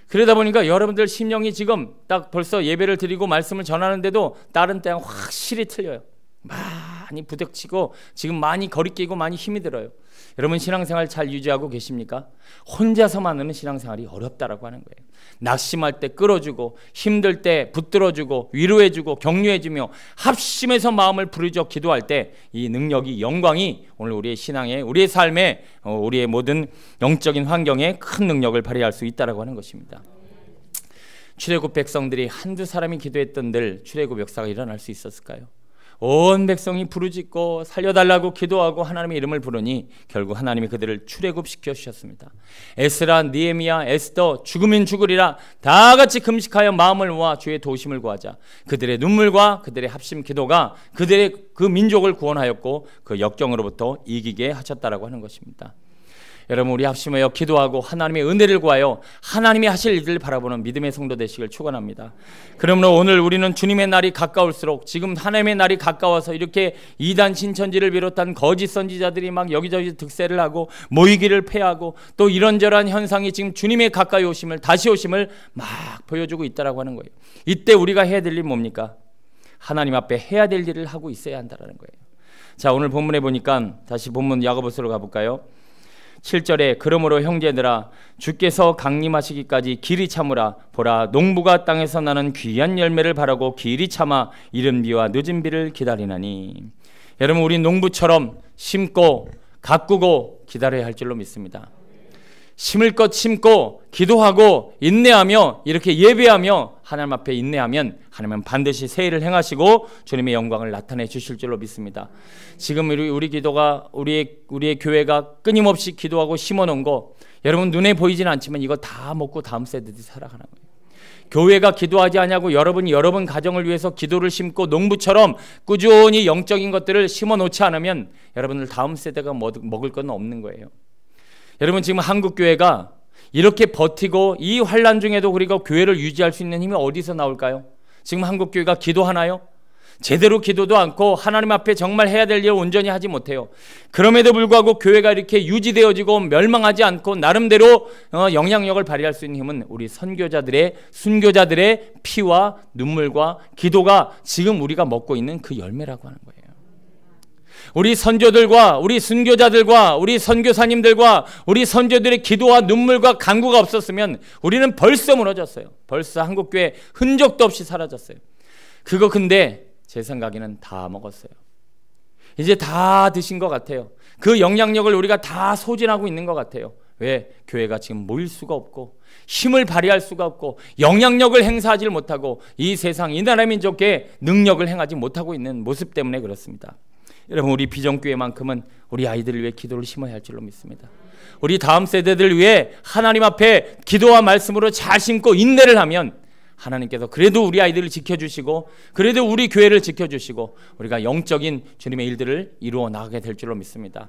B: 그러다 보니까 여러분들 심령이 지금 딱 벌써 예배를 드리고 말씀을 전하는데도 다른 때랑 확실히 틀려요. 많이 부닥치고 지금 많이 거리끼고 많이 힘이 들어요. 여러분 신앙생활 잘 유지하고 계십니까? 혼자서만 하는 신앙생활이 어렵다라고 하는 거예요. 낙심할 때 끌어주고 힘들 때 붙들어주고 위로해주고 격려해주며 합심해서 마음을 부르짖어 기도할 때 이 능력이, 영광이 오늘 우리의 신앙에, 우리의 삶에, 우리의 모든 영적인 환경에 큰 능력을 발휘할 수 있다라고 하는 것입니다. 출애굽 백성들이 한두 사람이 기도했던 들 출애굽 역사가 일어날 수 있었을까요? 온 백성이 부르짖고 살려달라고 기도하고 하나님의 이름을 부르니 결국 하나님이 그들을 출애굽시켜 주셨습니다. 에스라, 느헤미야, 에스더 죽으면 죽으리라 다 같이 금식하여 마음을 모아 주의 도심을 구하자. 그들의 눈물과 그들의 합심 기도가 그들의 그 민족을 구원하였고 그 역경으로부터 이기게 하셨다라고 하는 것입니다. 여러분, 우리 합심하여 기도하고 하나님의 은혜를 구하여 하나님이 하실 일들을 바라보는 믿음의 성도 되시길 축원합니다. 그러므로 오늘 우리는 주님의 날이 가까울수록 지금 하나님의 날이 가까워서 이렇게 이단 신천지를 비롯한 거짓 선지자들이 막 여기저기 득세를 하고 모이기를 패하고 또 이런저런 현상이 지금 주님의 가까이 오심을 다시 오심을 막 보여주고 있다라고 하는 거예요. 이때 우리가 해야 될 일이 뭡니까? 하나님 앞에 해야 될 일을 하고 있어야 한다라는 거예요. 자, 오늘 본문에 보니까 다시 본문 야고보서로 가볼까요? 7절에 그러므로 형제들아 주께서 강림하시기까지 길이 참으라. 보라, 농부가 땅에서 나는 귀한 열매를 바라고 길이 참아 이른 비와 늦은 비를 기다리나니. 여러분, 우리 농부처럼 심고 가꾸고 기다려야 할 줄로 믿습니다. 심을 것 심고 기도하고 인내하며 이렇게 예배하며 하나님 앞에 인내하면 하나님은 반드시 새해를 행하시고 주님의 영광을 나타내 주실 줄로 믿습니다. 지금 우리 기도가 우리의 교회가 끊임없이 기도하고 심어놓은 거 여러분 눈에 보이진 않지만 이거 다 먹고 다음 세대들이 살아가는 거예요. 교회가 기도하지 않냐고 여러분이 여러분 가정을 위해서 기도를 심고 농부처럼 꾸준히 영적인 것들을 심어놓지 않으면 여러분들 다음 세대가 먹을 건 없는 거예요. 여러분, 지금 한국교회가 이렇게 버티고 이 환난 중에도 우리가 교회를 유지할 수 있는 힘이 어디서 나올까요? 지금 한국교회가 기도하나요? 제대로 기도도 않고 하나님 앞에 정말 해야 될 일을 온전히 하지 못해요. 그럼에도 불구하고 교회가 이렇게 유지되어지고 멸망하지 않고 나름대로 영향력을 발휘할 수 있는 힘은 우리 선교자들의 순교자들의 피와 눈물과 기도가 지금 우리가 먹고 있는 그 열매라고 하는 거예요. 우리 선조들과 우리 순교자들과 우리 선교사님들과 우리 선조들의 기도와 눈물과 간구가 없었으면 우리는 벌써 무너졌어요. 벌써 한국교회 흔적도 없이 사라졌어요. 그거 근데 제 생각에는 다 먹었어요. 이제 다 드신 것 같아요. 그 영향력을 우리가 다 소진하고 있는 것 같아요. 왜? 교회가 지금 모일 수가 없고 힘을 발휘할 수가 없고 영향력을 행사하지 못하고 이 세상 이 나라 민족의 능력을 행하지 못하고 있는 모습 때문에 그렇습니다. 여러분, 우리 비전교회만큼은 우리 아이들을 위해 기도를 심어야 할 줄로 믿습니다. 우리 다음 세대들을 위해 하나님 앞에 기도와 말씀으로 잘 심고 인내를 하면 하나님께서 그래도 우리 아이들을 지켜주시고 그래도 우리 교회를 지켜주시고 우리가 영적인 주님의 일들을 이루어 나가게 될 줄로 믿습니다.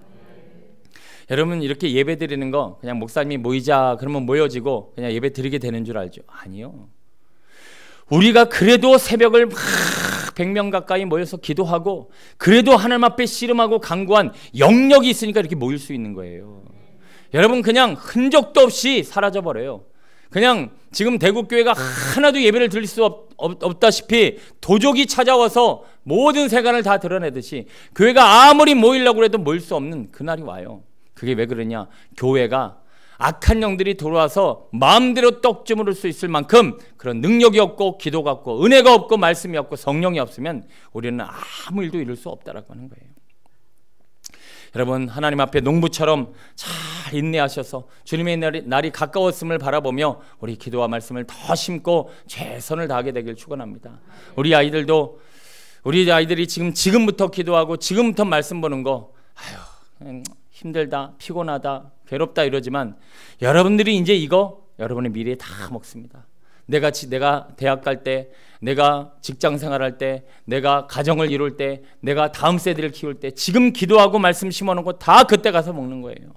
B: 여러분, 이렇게 예배 드리는 거 그냥 목사님이 모이자 그러면 모여지고 그냥 예배 드리게 되는 줄 알죠? 아니요. 우리가 그래도 새벽을 막 100명 가까이 모여서 기도하고 그래도 하나님 앞에 씨름하고 간구한 영역이 있으니까 이렇게 모일 수 있는 거예요. 여러분, 그냥 흔적도 없이 사라져버려요. 그냥 지금 대구교회가 하나도 예배를 드릴 수 없다시피 도적이 찾아와서 모든 세간을 다 드러내듯이 교회가 아무리 모이려고 해도 모일 수 없는 그날이 와요. 그게 왜 그러냐? 교회가 악한 영들이 들어와서 마음대로 떡 주무를 수 있을 만큼 그런 능력이 없고 기도가 없고 은혜가 없고 말씀이 없고 성령이 없으면 우리는 아무 일도 이룰 수 없다라고 하는 거예요. 여러분, 하나님 앞에 농부처럼 잘 인내하셔서 주님의 날이 가까웠음을 바라보며 우리 기도와 말씀을 더 심고 최선을 다하게 되길 축원합니다. 우리 아이들이 지금부터 기도하고 지금부터 말씀 보는 거 힘들다, 피곤하다, 괴롭다 이러지만 여러분들이 이제 이거 여러분의 미래에 다 먹습니다. 내가 대학 갈 때, 내가 직장 생활할 때, 내가 가정을 이룰 때, 내가 다음 세대를 키울 때 지금 기도하고 말씀 심어놓은 거 다 그때 가서 먹는 거예요.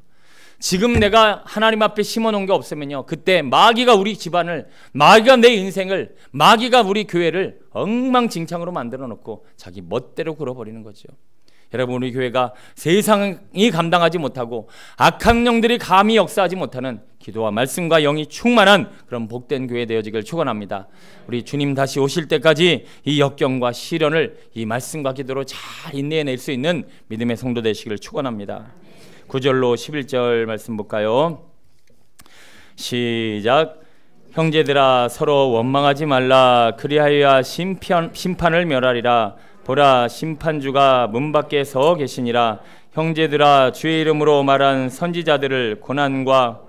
B: 지금 내가 하나님 앞에 심어놓은 게 없으면요, 그때 마귀가 우리 집안을, 마귀가 내 인생을, 마귀가 우리 교회를 엉망진창으로 만들어 놓고 자기 멋대로 굴어버리는 거죠. 여러분, 우리 교회가 세상이 감당하지 못하고 악한 영들이 감히 역사하지 못하는 기도와 말씀과 영이 충만한 그런 복된 교회 되어지길 축원합니다. 우리 주님 다시 오실 때까지 이 역경과 시련을 이 말씀과 기도로 잘 인내해낼 수 있는 믿음의 성도 되시기를 축원합니다. 9절로 11절 말씀 볼까요? 시작. 형제들아, 서로 원망하지 말라. 그리하여야 심판을 멸하리라. 보라, 심판주가 문 밖에 서 계시니라. 형제들아, 주의 이름으로 말한 선지자들을 고난과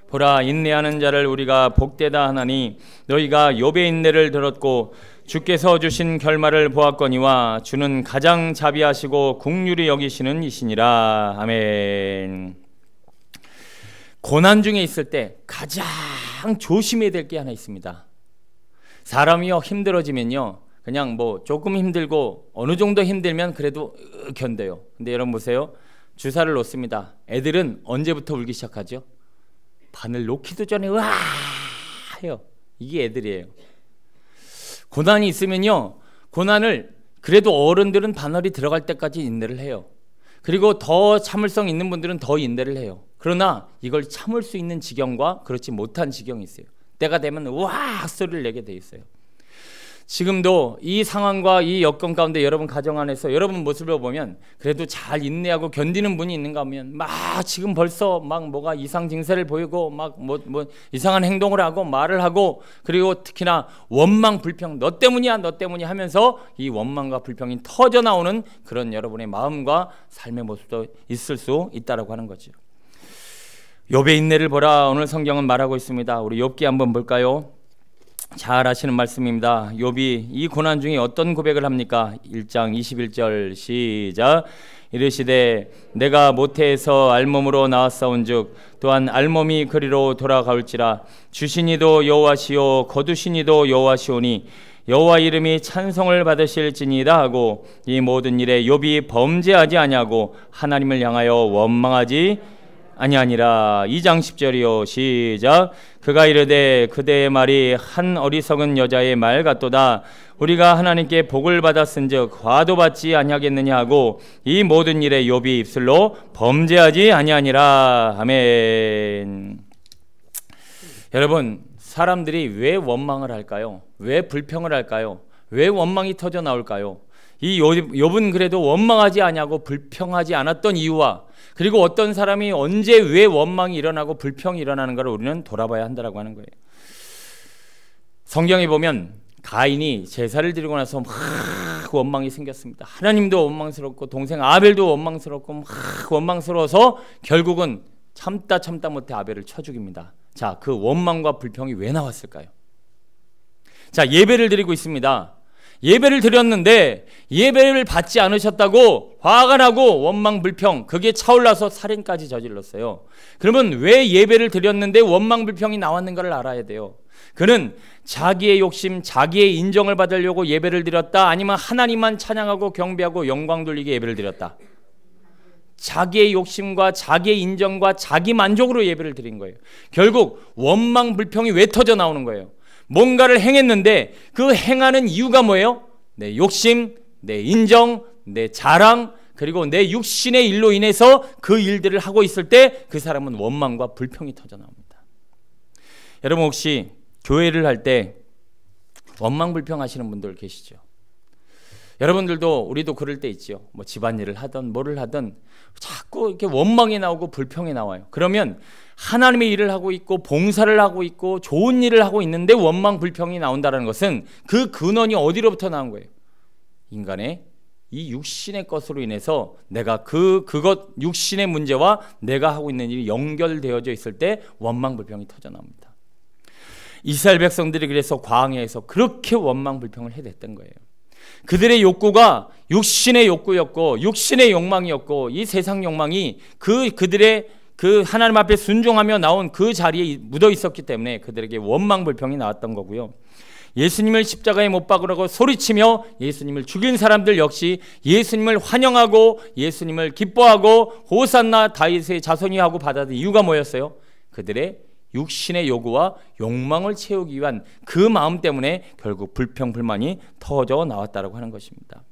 B: 보라, 인내하는 자를 우리가 복되다 하나니 너희가 욥의 인내를 들었고 주께서 주신 결말을 보았거니와 주는 가장 자비하시고 긍휼히 여기시는 이시니라. 아멘. 고난 중에 있을 때 가장 조심해야 될 게 하나 있습니다. 사람이요 힘들어지면요 그냥 뭐 조금 힘들고 어느 정도 힘들면 그래도 견뎌요. 근데 여러분 보세요. 주사를 놓습니다. 애들은 언제부터 울기 시작하죠? 바늘 놓기도 전에 으아 해요. 이게 애들이에요. 고난이 있으면요 고난을 그래도 어른들은 바늘이 들어갈 때까지 인내를 해요. 그리고 더 참을성 있는 분들은 더 인내를 해요. 그러나 이걸 참을 수 있는 지경과 그렇지 못한 지경이 있어요. 때가 되면 우악 소리를 내게 돼 있어요. 지금도 이 상황과 이 여건 가운데 여러분 가정 안에서 여러분 모습을 보면 그래도 잘 인내하고 견디는 분이 있는가 하면 막 지금 벌써 막 뭐가 이상 증세를 보이고 막 뭐 이상한 행동을 하고 말을 하고 그리고 특히나 원망 불평 너 때문이야 너 때문이야 하면서 이 원망과 불평이 터져 나오는 그런 여러분의 마음과 삶의 모습도 있을 수 있다라고 하는 거죠. 욥의 인내를 보라 오늘 성경은 말하고 있습니다. 우리 욥기 한번 볼까요? 잘 아시는 말씀입니다. 욥이 이 고난 중에 어떤 고백을 합니까? 1장 21절 시작. 이르시되 내가 모태에서 알몸으로 나왔사온즉 또한 알몸이 그리로 돌아가올지라 주신 이도 여호와시요 거두신 이도 여호와시오니 여호와 이름이 찬송을 받으실지니이다 하고 이 모든 일에 욥이 범죄하지 아니하고 하나님을 향하여 원망하지 아니하니라. 2장 10절이요 시작. 그가 이르되 그대의 말이 한 어리석은 여자의 말 같도다. 우리가 하나님께 복을 받았은즉 화도 받지 아니하겠느냐 하고 이 모든 일에 욥이 입술로 범죄하지 아니하니라. 아멘. 여러분 사람들이 왜 원망을 할까요? 왜 불평을 할까요? 왜 원망이 터져 나올까요? 이 욥은 그래도 원망하지 아니하고 불평하지 않았던 이유와 그리고 어떤 사람이 언제 왜 원망이 일어나고 불평이 일어나는가를 우리는 돌아봐야 한다라고 하는 거예요. 성경에 보면 가인이 제사를 드리고 나서 막 원망이 생겼습니다. 하나님도 원망스럽고 동생 아벨도 원망스럽고 막 원망스러워서 결국은 참다 못해 아벨을 쳐 죽입니다. 자, 그 원망과 불평이 왜 나왔을까요? 자, 예배를 드리고 있습니다. 예배를 드렸는데 예배를 받지 않으셨다고 화가 나고 원망 불평 그게 차올라서 살인까지 저질렀어요. 그러면 왜 예배를 드렸는데 원망 불평이 나왔는가를 알아야 돼요. 그는 자기의 욕심 자기의 인정을 받으려고 예배를 드렸다 아니면 하나님만 찬양하고 경배하고 영광 돌리게 예배를 드렸다. 자기의 욕심과 자기의 인정과 자기 만족으로 예배를 드린 거예요. 결국 원망 불평이 왜 터져 나오는 거예요? 뭔가를 행했는데 그 행하는 이유가 뭐예요? 내 욕심, 내 인정, 내 자랑 그리고 내 육신의 일로 인해서 그 일들을 하고 있을 때 그 사람은 원망과 불평이 터져 나옵니다. 여러분 혹시 교회를 할 때 원망 불평하시는 분들 계시죠? 여러분들도 우리도 그럴 때 있지요. 뭐 집안일을 하든 뭐를 하든 자꾸 이렇게 원망이 나오고 불평이 나와요. 그러면 하나님의 일을 하고 있고 봉사를 하고 있고 좋은 일을 하고 있는데 원망 불평이 나온다는 것은 그 근원이 어디로부터 나온 거예요? 인간의 이 육신의 것으로 인해서 내가 그것 육신의 문제와 내가 하고 있는 일이 연결되어져 있을 때 원망 불평이 터져 나옵니다. 이스라엘 백성들이 그래서 광야에서 그렇게 원망 불평을 해댔던 거예요. 그들의 욕구가 육신의 욕구였고 육신의 욕망이었고 이 세상 욕망이 그들의 그 하나님 앞에 순종하며 나온 그 자리에 묻어 있었기 때문에 그들에게 원망 불평이 나왔던 거고요. 예수님을 십자가에 못 박으라고 소리치며 예수님을 죽인 사람들 역시 예수님을 환영하고 예수님을 기뻐하고 호산나 다윗의 자손이 하고 받아들인 이유가 뭐였어요? 그들의 육신의 요구와 욕망을 채우기 위한 그 마음 때문에 결국 불평 불만이 터져 나왔다고 하는 것입니다.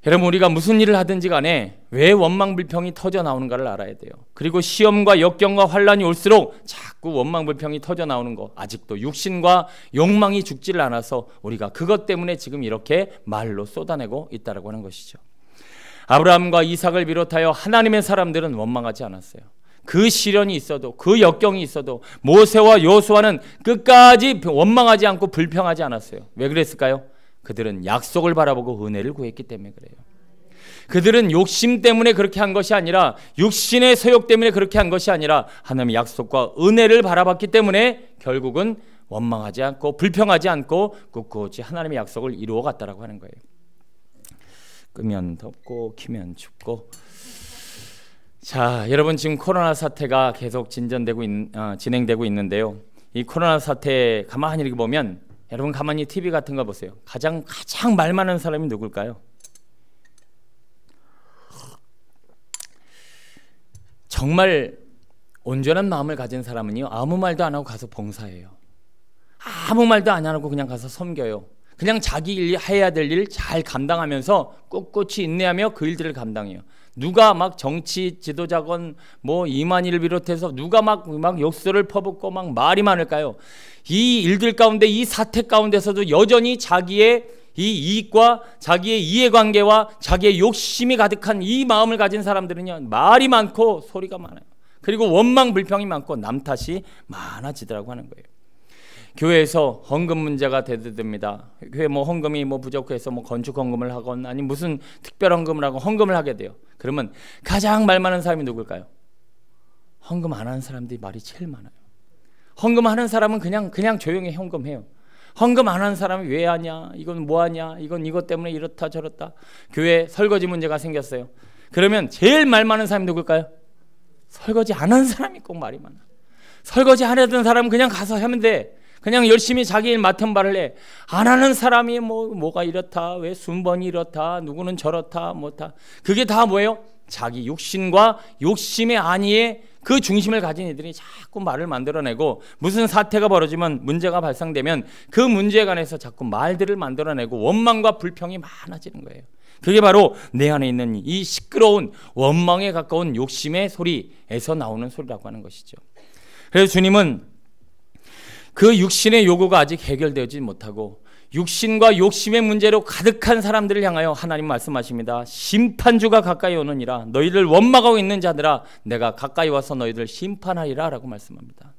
B: 여러분 우리가 무슨 일을 하든지 간에 왜 원망 불평이 터져 나오는가를 알아야 돼요. 그리고 시험과 역경과 환란이 올수록 자꾸 원망 불평이 터져 나오는 거 아직도 육신과 욕망이 죽지를 않아서 우리가 그것 때문에 지금 이렇게 말로 쏟아내고 있다고 하는 것이죠. 아브라함과 이삭을 비롯하여 하나님의 사람들은 원망하지 않았어요. 그 시련이 있어도 그 역경이 있어도 모세와 여호수아는 끝까지 원망하지 않고 불평하지 않았어요. 왜 그랬을까요? 그들은 약속을 바라보고 은혜를 구했기 때문에 그래요. 그들은 욕심 때문에 그렇게 한 것이 아니라, 육신의 소욕 때문에 그렇게 한 것이 아니라 하나님의 약속과 은혜를 바라봤기 때문에 결국은 원망하지 않고 불평하지 않고 꿋꿋이 하나님의 약속을 이루어 갔다라고 하는 거예요. 끄면 덥고 키면 춥고. 자, 여러분, 지금 코로나 사태가 계속 진행되고 있는데요. 이 코로나 사태 가만히 이렇게 보면, 여러분 가만히 TV 같은 거 보세요. 가장 말 많은 사람이 누굴까요? 정말 온전한 마음을 가진 사람은요, 아무 말도 안 하고 가서 봉사해요. 아무 말도 안 하고 그냥 가서 섬겨요. 그냥 자기 일, 해야 될 일 잘 감당하면서 꿋꿋이 인내하며 그 일들을 감당해요. 누가 막 정치 지도자건 뭐 이만희를 비롯해서 누가 막 욕설을 퍼붓고 막 말이 많을까요? 이 일들 가운데, 이 사태 가운데서도 여전히 자기의 이 이익과 자기의 이해관계와 자기의 욕심이 가득한 이 마음을 가진 사람들은요, 말이 많고 소리가 많아요. 그리고 원망 불평이 많고 남 탓이 많아지더라고 하는 거예요. 교회에서 헌금 문제가 대두됩니다. 교회 헌금이 부족해서 건축 헌금을 하건 아니 무슨 특별 헌금을 하고 헌금을 하게 돼요. 그러면 가장 말 많은 사람이 누굴까요? 헌금 안 하는 사람들이 말이 제일 많아요. 헌금 하는 사람은 그냥 조용히 헌금해요. 헌금 안 하는 사람이 왜 하냐, 이건 뭐 하냐, 이건 이것 때문에 이렇다 저렇다. 교회 설거지 문제가 생겼어요. 그러면 제일 말 많은 사람이 누굴까요? 설거지 안 하는 사람이 꼭 말이 많아. 설거지 안 하던 사람은 그냥 가서 하면 돼. 그냥 열심히 자기 일 맡은 바를 해. 안 하는 사람이 뭐가 이렇다, 왜 순번이 이렇다, 누구는 저렇다, 뭐다. 그게 다 뭐예요? 자기 육신과 욕심의 안위에 그 중심을 가진 이들이 자꾸 말을 만들어내고, 무슨 사태가 벌어지면, 문제가 발생되면 그 문제에 관해서 자꾸 말들을 만들어내고 원망과 불평이 많아지는 거예요. 그게 바로 내 안에 있는 이 시끄러운 원망에 가까운 욕심의 소리에서 나오는 소리라고 하는 것이죠. 그래서 주님은 그 육신의 요구가 아직 해결되지 못하고 육신과 욕심의 문제로 가득한 사람들을 향하여 하나님 말씀하십니다. 심판주가 가까이 오느니라. 너희를 원망하고 있는 자들아, 내가 가까이 와서 너희를 심판하리라 라고 말씀합니다.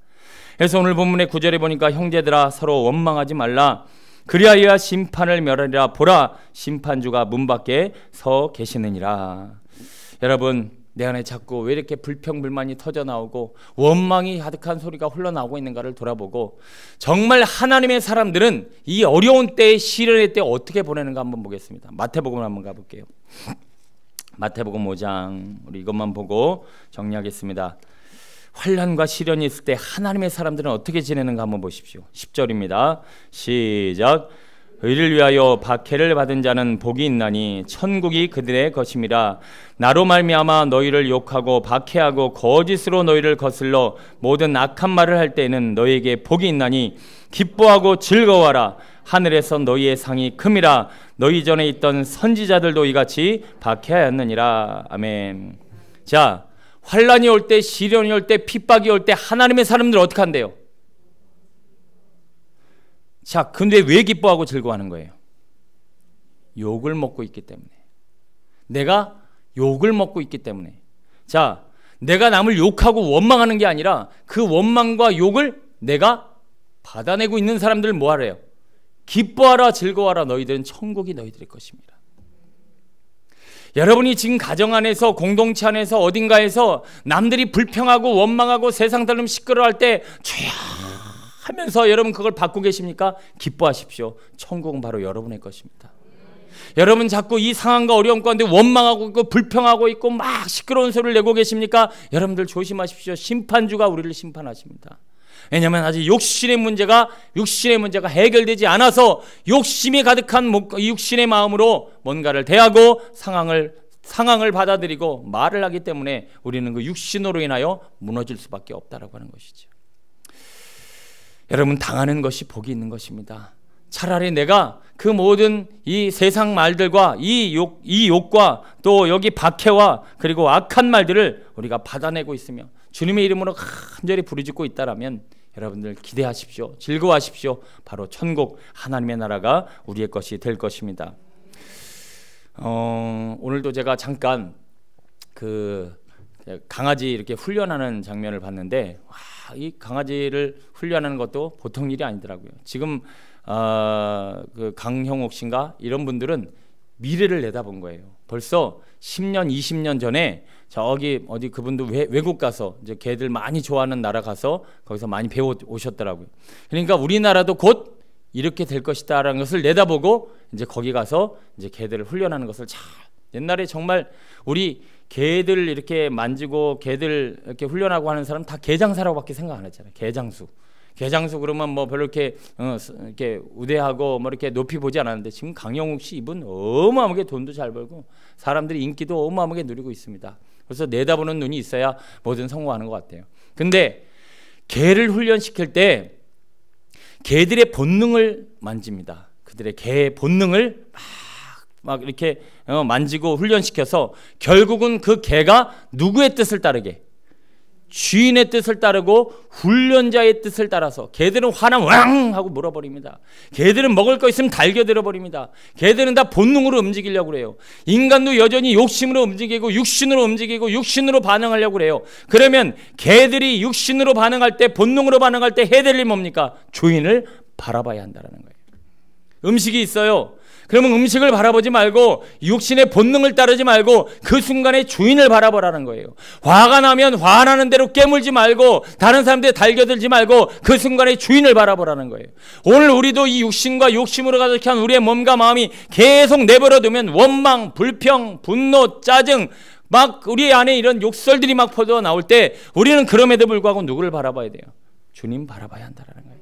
B: 그래서 오늘 본문의 9절에 보니까 형제들아 서로 원망하지 말라. 그리하여야 심판을 멸하리라. 보라, 심판주가 문 밖에 서 계시느니라. 여러분, 내 안에 자꾸 왜 이렇게 불평불만이 터져나오고 원망이 가득한 소리가 흘러나오고 있는가를 돌아보고, 정말 하나님의 사람들은 이 어려운 때에, 시련의 때 어떻게 보내는가 한번 보겠습니다. 마태복음 한번 가볼게요. 마태복음 5장, 우리 이것만 보고 정리하겠습니다. 환난과 시련이 있을 때 하나님의 사람들은 어떻게 지내는가 한번 보십시오. 10절입니다. 시작. 의를 위하여 박해를 받은 자는 복이 있나니 천국이 그들의 것임이라. 나로 말미암아 너희를 욕하고 박해하고 거짓으로 너희를 거슬러 모든 악한 말을 할 때에는 너희에게 복이 있나니 기뻐하고 즐거워하라. 하늘에서 너희의 상이 큼이라. 너희 전에 있던 선지자들도 이같이 박해하였느니라. 아멘. 자, 환란이 올 때, 시련이 올 때, 핍박이 올 때 하나님의 사람들 어떻게 한대요? 자, 근데 왜 기뻐하고 즐거워하는 거예요? 욕을 먹고 있기 때문에. 내가 욕을 먹고 있기 때문에. 자, 내가 남을 욕하고 원망하는 게 아니라 그 원망과 욕을 내가 받아내고 있는 사람들 뭐 하래요? 기뻐하라, 즐거워하라. 너희들은 천국이 너희들의 것입니다. 여러분이 지금 가정 안에서, 공동체 안에서, 어딘가에서 남들이 불평하고 원망하고 세상 사람 시끄러워할 때 주여 하면서 여러분 그걸 받고 계십니까? 기뻐하십시오. 천국은 바로 여러분의 것입니다. 여러분 자꾸 이 상황과 어려움 가운데 원망하고 있고 불평하고 있고 막 시끄러운 소리를 내고 계십니까? 여러분들 조심하십시오. 심판주가 우리를 심판하십니다. 왜냐하면 아직 육신의 문제가 해결되지 않아서 욕심이 가득한 육신의 마음으로 뭔가를 대하고 상황을 받아들이고 말을 하기 때문에 우리는 그 육신으로 인하여 무너질 수밖에 없다라고 하는 것이죠. 여러분, 당하는 것이 복이 있는 것입니다. 차라리 내가 그 모든 이 세상 말들과 이 욕과 또 여기 박해와 그리고 악한 말들을 우리가 받아내고 있으며 주님의 이름으로 간절히 부르짖고 있다라면 여러분들 기대하십시오. 즐거워하십시오. 바로 천국, 하나님의 나라가 우리의 것이 될 것입니다. 오늘도 제가 잠깐 그 강아지 이렇게 훈련하는 장면을 봤는데, 이 강아지를 훈련하는 것도 보통 일이 아니더라고요. 지금 그 강형옥 씨인가 이런 분들은 미래를 내다본 거예요. 벌써 10년, 20년 전에 저기 어디 그분도 외국 가서 이제 개들 많이 좋아하는 나라 가서 거기서 많이 배워 오셨더라고요. 그러니까 우리나라도 곧 이렇게 될 것이다라는 것을 내다보고 이제 거기 가서 이제 개들을 훈련하는 것을 잘, 옛날에 정말 우리 개들 이렇게 만지고 개들 이렇게 훈련하고 하는 사람 다 개장사라고밖에 생각 안 했잖아요. 개장수 그러면 뭐 별로 이렇게 이렇게 우대하고 뭐 이렇게 높이 보지 않았는데 지금 강영욱 씨 이분 어마어마하게 돈도 잘 벌고 사람들이 인기도 어마어마하게 누리고 있습니다. 그래서 내다보는 눈이 있어야 뭐든 성공하는 것 같아요. 근데 개를 훈련시킬 때 개들의 본능을 만집니다. 그들의 개의 본능을 막 이렇게 만지고 훈련시켜서 결국은 그 개가 누구의 뜻을 따르게, 주인의 뜻을 따르고 훈련자의 뜻을 따라서, 개들은 화나면 왕 하고 물어버립니다. 개들은 먹을 거 있으면 달겨들어 버립니다. 개들은 다 본능으로 움직이려고 그래요. 인간도 여전히 욕심으로 움직이고 육신으로 움직이고 육신으로 반응하려고 그래요. 그러면 개들이 육신으로 반응할 때, 본능으로 반응할 때 해야 될 일이 뭡니까? 주인을 바라봐야 한다는 거예요. 음식이 있어요. 그러면 음식을 바라보지 말고 육신의 본능을 따르지 말고 그 순간에 주인을 바라보라는 거예요. 화가 나면 화나는 대로 깨물지 말고 다른 사람들에 달겨들지 말고 그 순간에 주인을 바라보라는 거예요. 오늘 우리도 이 육신과 욕심으로 가득한 우리의 몸과 마음이 계속 내버려두면 원망, 불평, 분노, 짜증 막 우리 안에 이런 욕설들이 막 퍼져 나올 때 우리는 그럼에도 불구하고 누구를 바라봐야 돼요? 주님 바라봐야 한다는 거예요.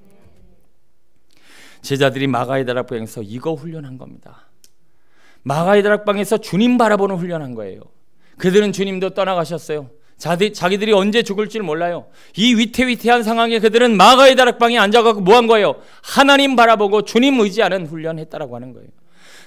B: 제자들이 마가의 다락방에서 이거 훈련한 겁니다. 마가의 다락방에서 주님 바라보는 훈련한 거예요. 그들은 주님도 떠나가셨어요. 자기들이 언제 죽을지 몰라요. 이 위태위태한 상황에 그들은 마가의 다락방에 앉아가고 뭐 한 거예요? 하나님 바라보고 주님 의지하는 훈련했다라고 하는 거예요.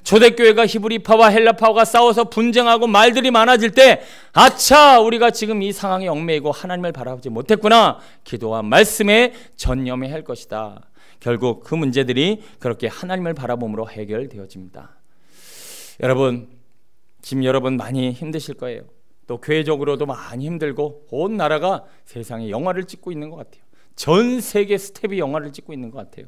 B: 초대교회가 히브리파와 헬라파가 싸워서 분쟁하고 말들이 많아질 때 아차, 우리가 지금 이 상황에 얽매이고 하나님을 바라보지 못했구나. 기도와 말씀에 전념해야 할 것이다. 결국 그 문제들이 그렇게 하나님을 바라봄으로 해결되어집니다. 여러분, 지금 여러분 많이 힘드실 거예요. 또 교회적으로도 많이 힘들고 온 나라가 세상에 영화를 찍고 있는 것 같아요. 전 세계 스텝이 영화를 찍고 있는 것 같아요.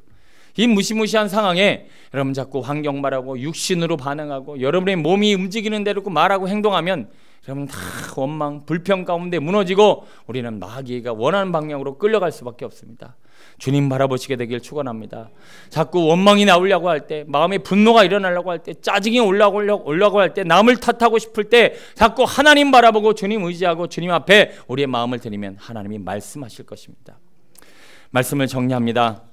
B: 이 무시무시한 상황에 여러분 자꾸 환경 말하고 육신으로 반응하고 여러분의 몸이 움직이는 대로 말하고 행동하면 여러분 다 원망, 불평 가운데 무너지고 우리는 마귀가 원하는 방향으로 끌려갈 수밖에 없습니다. 주님 바라보시게 되길 축원합니다. 자꾸 원망이 나오려고 할 때, 마음에 분노가 일어나려고 할 때, 짜증이 올라오려고 할 때, 남을 탓하고 싶을 때 자꾸 하나님 바라보고 주님 의지하고 주님 앞에 우리의 마음을 드리면 하나님이 말씀하실 것입니다. 말씀을 정리합니다.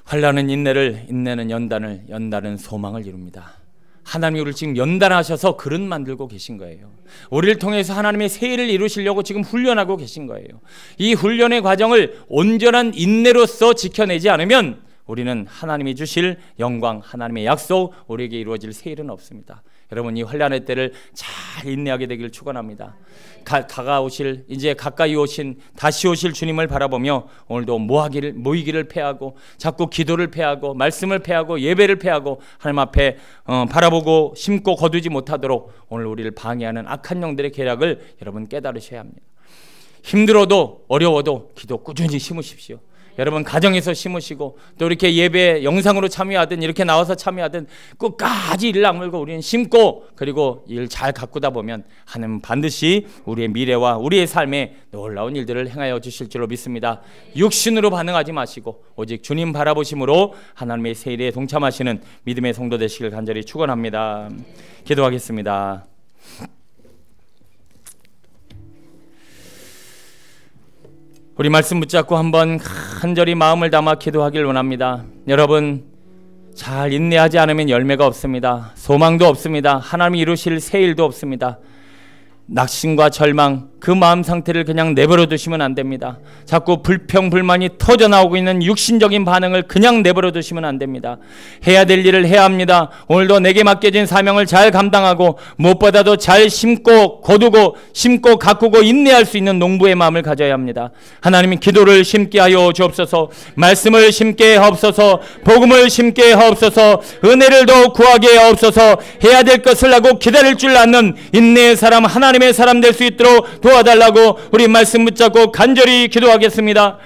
B: 환난은 인내를, 인내는 연단을, 연단은 소망을 이룹니다. 하나님이 우리를 지금 연단하셔서 그릇 만들고 계신 거예요. 우리를 통해서 하나님의 새 일을 이루시려고 지금 훈련하고 계신 거예요. 이 훈련의 과정을 온전한 인내로서 지켜내지 않으면 우리는 하나님이 주실 영광, 하나님의 약속, 우리에게 이루어질 새 일은 없습니다. 여러분, 이 환난의 때를 잘 인내하게 되기를 축원합니다. 다가오실, 이제 가까이 오신, 다시 오실 주님을 바라보며 오늘도 모이기를 패하고 자꾸 기도를 패하고 말씀을 패하고 예배를 패하고 하나님 앞에 바라보고 심고 거두지 못하도록 오늘 우리를 방해하는 악한 영들의 계략을 여러분 깨달으셔야 합니다. 힘들어도 어려워도 기도 꾸준히 심으십시오. 여러분 가정에서 심으시고 또 이렇게 예배 영상으로 참여하든 이렇게 나와서 참여하든 끝까지 이를 악물고 우리는 심고 그리고 일 잘 가꾸다 보면 하나님은 반드시 우리의 미래와 우리의 삶에 놀라운 일들을 행하여 주실 줄로 믿습니다. 육신으로 반응하지 마시고 오직 주님 바라보심으로 하나님의 새 일에 동참하시는 믿음의 성도 되시길 간절히 축원합니다. 기도하겠습니다. 우리 말씀 붙잡고 한번 간절히 마음을 담아 기도하길 원합니다. 여러분, 잘 인내하지 않으면 열매가 없습니다. 소망도 없습니다. 하나님이 이루실 새 일도 없습니다. 낙심과 절망, 그 마음 상태를 그냥 내버려 두시면 안 됩니다. 자꾸 불평, 불만이 터져 나오고 있는 육신적인 반응을 그냥 내버려 두시면 안 됩니다. 해야 될 일을 해야 합니다. 오늘도 내게 맡겨진 사명을 잘 감당하고 무엇보다도 잘 심고 거두고 심고 가꾸고 인내할 수 있는 농부의 마음을 가져야 합니다. 하나님이 기도를 심게 하여 주옵소서, 말씀을 심게 하옵소서, 복음을 심게 하옵소서, 은혜를 더욱 구하게 하옵소서. 해야 될 것을 하고 기다릴 줄 아는 인내의 사람, 하나님의 사람 될 수 있도록 도와달라고 우리 말씀 붙잡고 간절히 기도하겠습니다.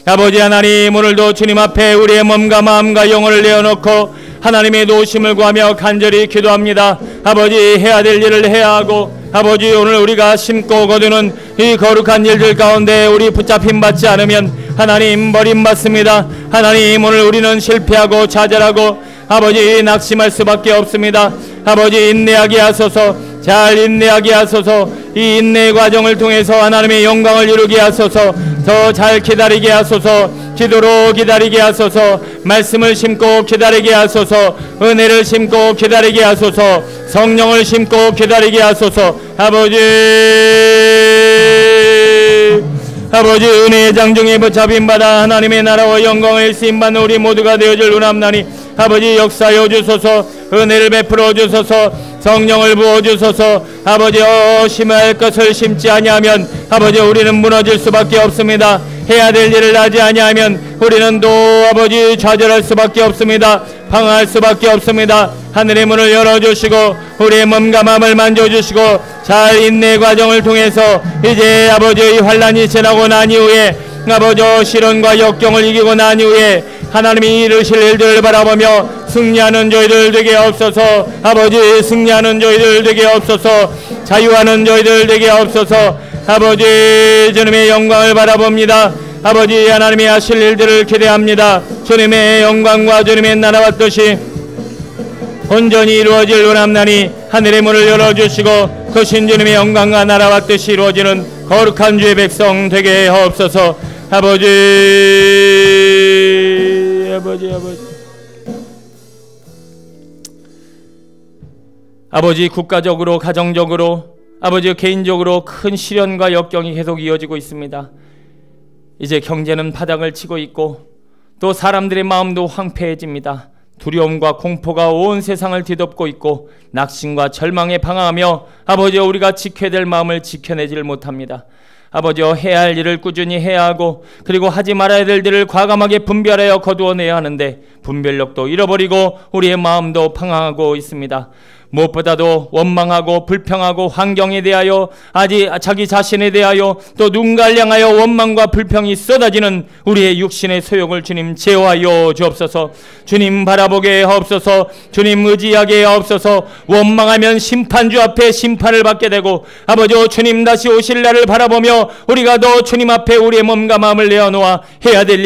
B: 아버지 하나님, 오늘도 주님 앞에 우리의 몸과 마음과 영혼을 내어놓고 하나님의 도우심을 구하며 간절히 기도합니다. 아버지, 해야 될 일을 해야 하고, 아버지, 오늘 우리가 심고 거두는 이 거룩한 일들 가운데 우리 붙잡힘 받지 않으면 하나님 버림받습니다. 하나님, 오늘 우리는 실패하고 좌절하고 아버지 낙심할 수밖에 없습니다. 아버지, 인내하게 하소서. 잘 인내하게 하소서. 이 인내의 과정을 통해서 하나님의 영광을 이루게 하소서. 더 잘 기다리게 하소서. 기도로 기다리게 하소서. 말씀을 심고 기다리게 하소서. 은혜를 심고 기다리게 하소서. 성령을 심고 기다리게 하소서. 아버지, 은혜의 장중에 붙잡힌 바다 하나님의 나라와 영광을 쓰임받는 우리 모두가 되어줄 원합나니 아버지, 역사여 주소서. 은혜를 베풀어 주소서. 성령을 부어 주소서. 아버지, 심할 것을 심지 아니하면 아버지, 우리는 무너질 수밖에 없습니다. 해야 될 일을 하지 아니하면 우리는 또 아버지 좌절할 수밖에 없습니다. 방황할 수밖에 없습니다. 하늘의 문을 열어주시고 우리의 몸과 마음을 만져주시고 잘 인내의 과정을 통해서 이제 아버지의 환난이 지나고 난 이후에 아버지 시련과 역경을 이기고 난 이후에 하나님이 이루실 일들을 바라보며 승리하는 저희들 되게 없어서. 아버지, 승리하는 저희들 되게 없어서. 자유하는 저희들 되게 없어서. 아버지, 주님의 영광을 바라봅니다. 아버지, 하나님이 하실 일들을 기대합니다. 주님의 영광과 주님의 나라와 뜻이 온전히 이루어질 원합나니 하늘의 문을 열어주시고 크신 주님의 영광과 나라와 뜻이 이루어지는 거룩한 주의 백성 되게 하옵소서. 아버지, 국가적으로, 가정적으로, 아버지, 개인적으로 큰 시련과 역경이 계속 이어지고 있습니다. 이제 경제는 바닥을 치고 있고 또 사람들의 마음도 황폐해집니다. 두려움과 공포가 온 세상을 뒤덮고 있고 낙심과 절망에 방황하며 아버지, 우리가 지켜야 될 마음을 지켜내질 못합니다. 아버지, 해야 할 일을 꾸준히 해야 하고 그리고 하지 말아야 될 일을 과감하게 분별하여 거두어내야 하는데 분별력도 잃어버리고 우리의 마음도 방황하고 있습니다. 무엇보다도 원망하고 불평하고 환경에 대하여 아직 자기 자신에 대하여 또 누군가를 향하여 원망과 불평이 쏟아지는 우리의 육신의 소욕을 주님 제어하여 주옵소서. 주님 바라보게 하옵소서. 주님 의지하게 하옵소서. 원망하면 심판주 앞에 심판을 받게 되고 아버지, 주님 다시 오실 날을 바라보며 우리가 더 주님 앞에 우리의 몸과 마음을 내어놓아 해야 될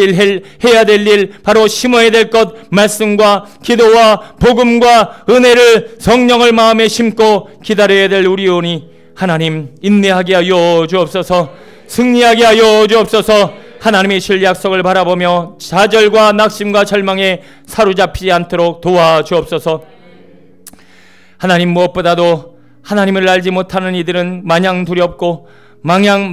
B: 일 바로 심어야 될 것 말씀과 기도와 복음과 은혜를 성령을 마음에 심고 기다려야 될 우리오니 하나님 인내하게 하여 주옵소서. 승리하게 하여 주옵소서. 하나님의 실 약속을 바라보며 좌절과 낙심과 절망에 사로잡히지 않도록 도와주옵소서. 하나님, 무엇보다도 하나님을 알지 못하는 이들은 마냥 두렵고 마냥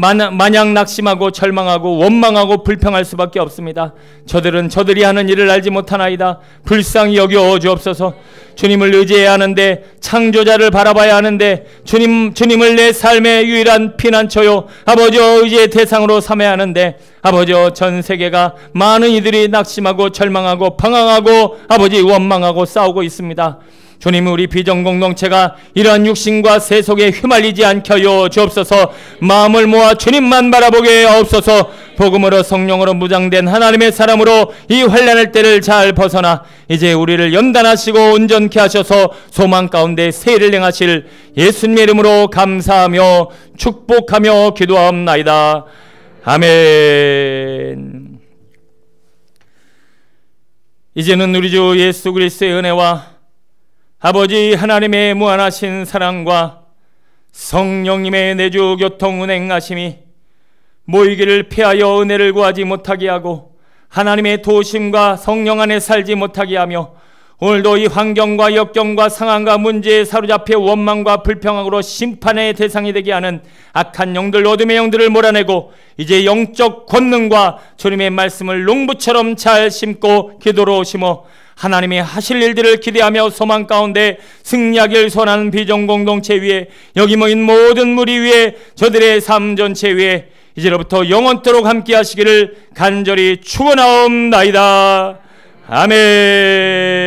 B: 낙심하고 절망하고 원망하고 불평할 수밖에 없습니다. 저들은 저들이 하는 일을 알지 못하나이다. 불쌍히 여겨 주옵소서. 주님을 의지해야 하는데, 창조자를 바라봐야 하는데 주님을 내 삶의 유일한 피난처요 아버지 의지의 대상으로 삼아야 하는데 아버지, 전 세계가 많은 이들이 낙심하고 절망하고 방황하고 아버지 원망하고 싸우고 있습니다. 주님, 우리 비전공동체가 이러한 육신과 세속에 휘말리지 않게 하여 주옵소서. 마음을 모아 주님만 바라보게 하옵소서. 복음으로 성령으로 무장된 하나님의 사람으로 이 환난의 때를 잘 벗어나 이제 우리를 연단하시고 온전케 하셔서 소망 가운데 세일을 행하실 예수님의 이름으로 감사하며 축복하며 기도하옵나이다. 아멘. 이제는 우리 주 예수 그리스도의 은혜와 아버지 하나님의 무한하신 사랑과 성령님의 내주 교통 운행하심이 모이기를 피하여 은혜를 구하지 못하게 하고 하나님의 도우심과 성령 안에 살지 못하게 하며 오늘도 이 환경과 역경과 상황과 문제에 사로잡혀 원망과 불평으로 심판의 대상이 되게 하는 악한 영들, 어둠의 영들을 몰아내고 이제 영적 권능과 주님의 말씀을 농부처럼 잘 심고 기도로 심어 하나님의 하실 일들을 기대하며 소망 가운데 승리하길 소원하는 비전공동체 위에 여기 모인 모든 무리 위에 저들의 삶 전체 위에 이제로부터 영원토록 함께 하시기를 간절히 축원하옵나이다. 아멘.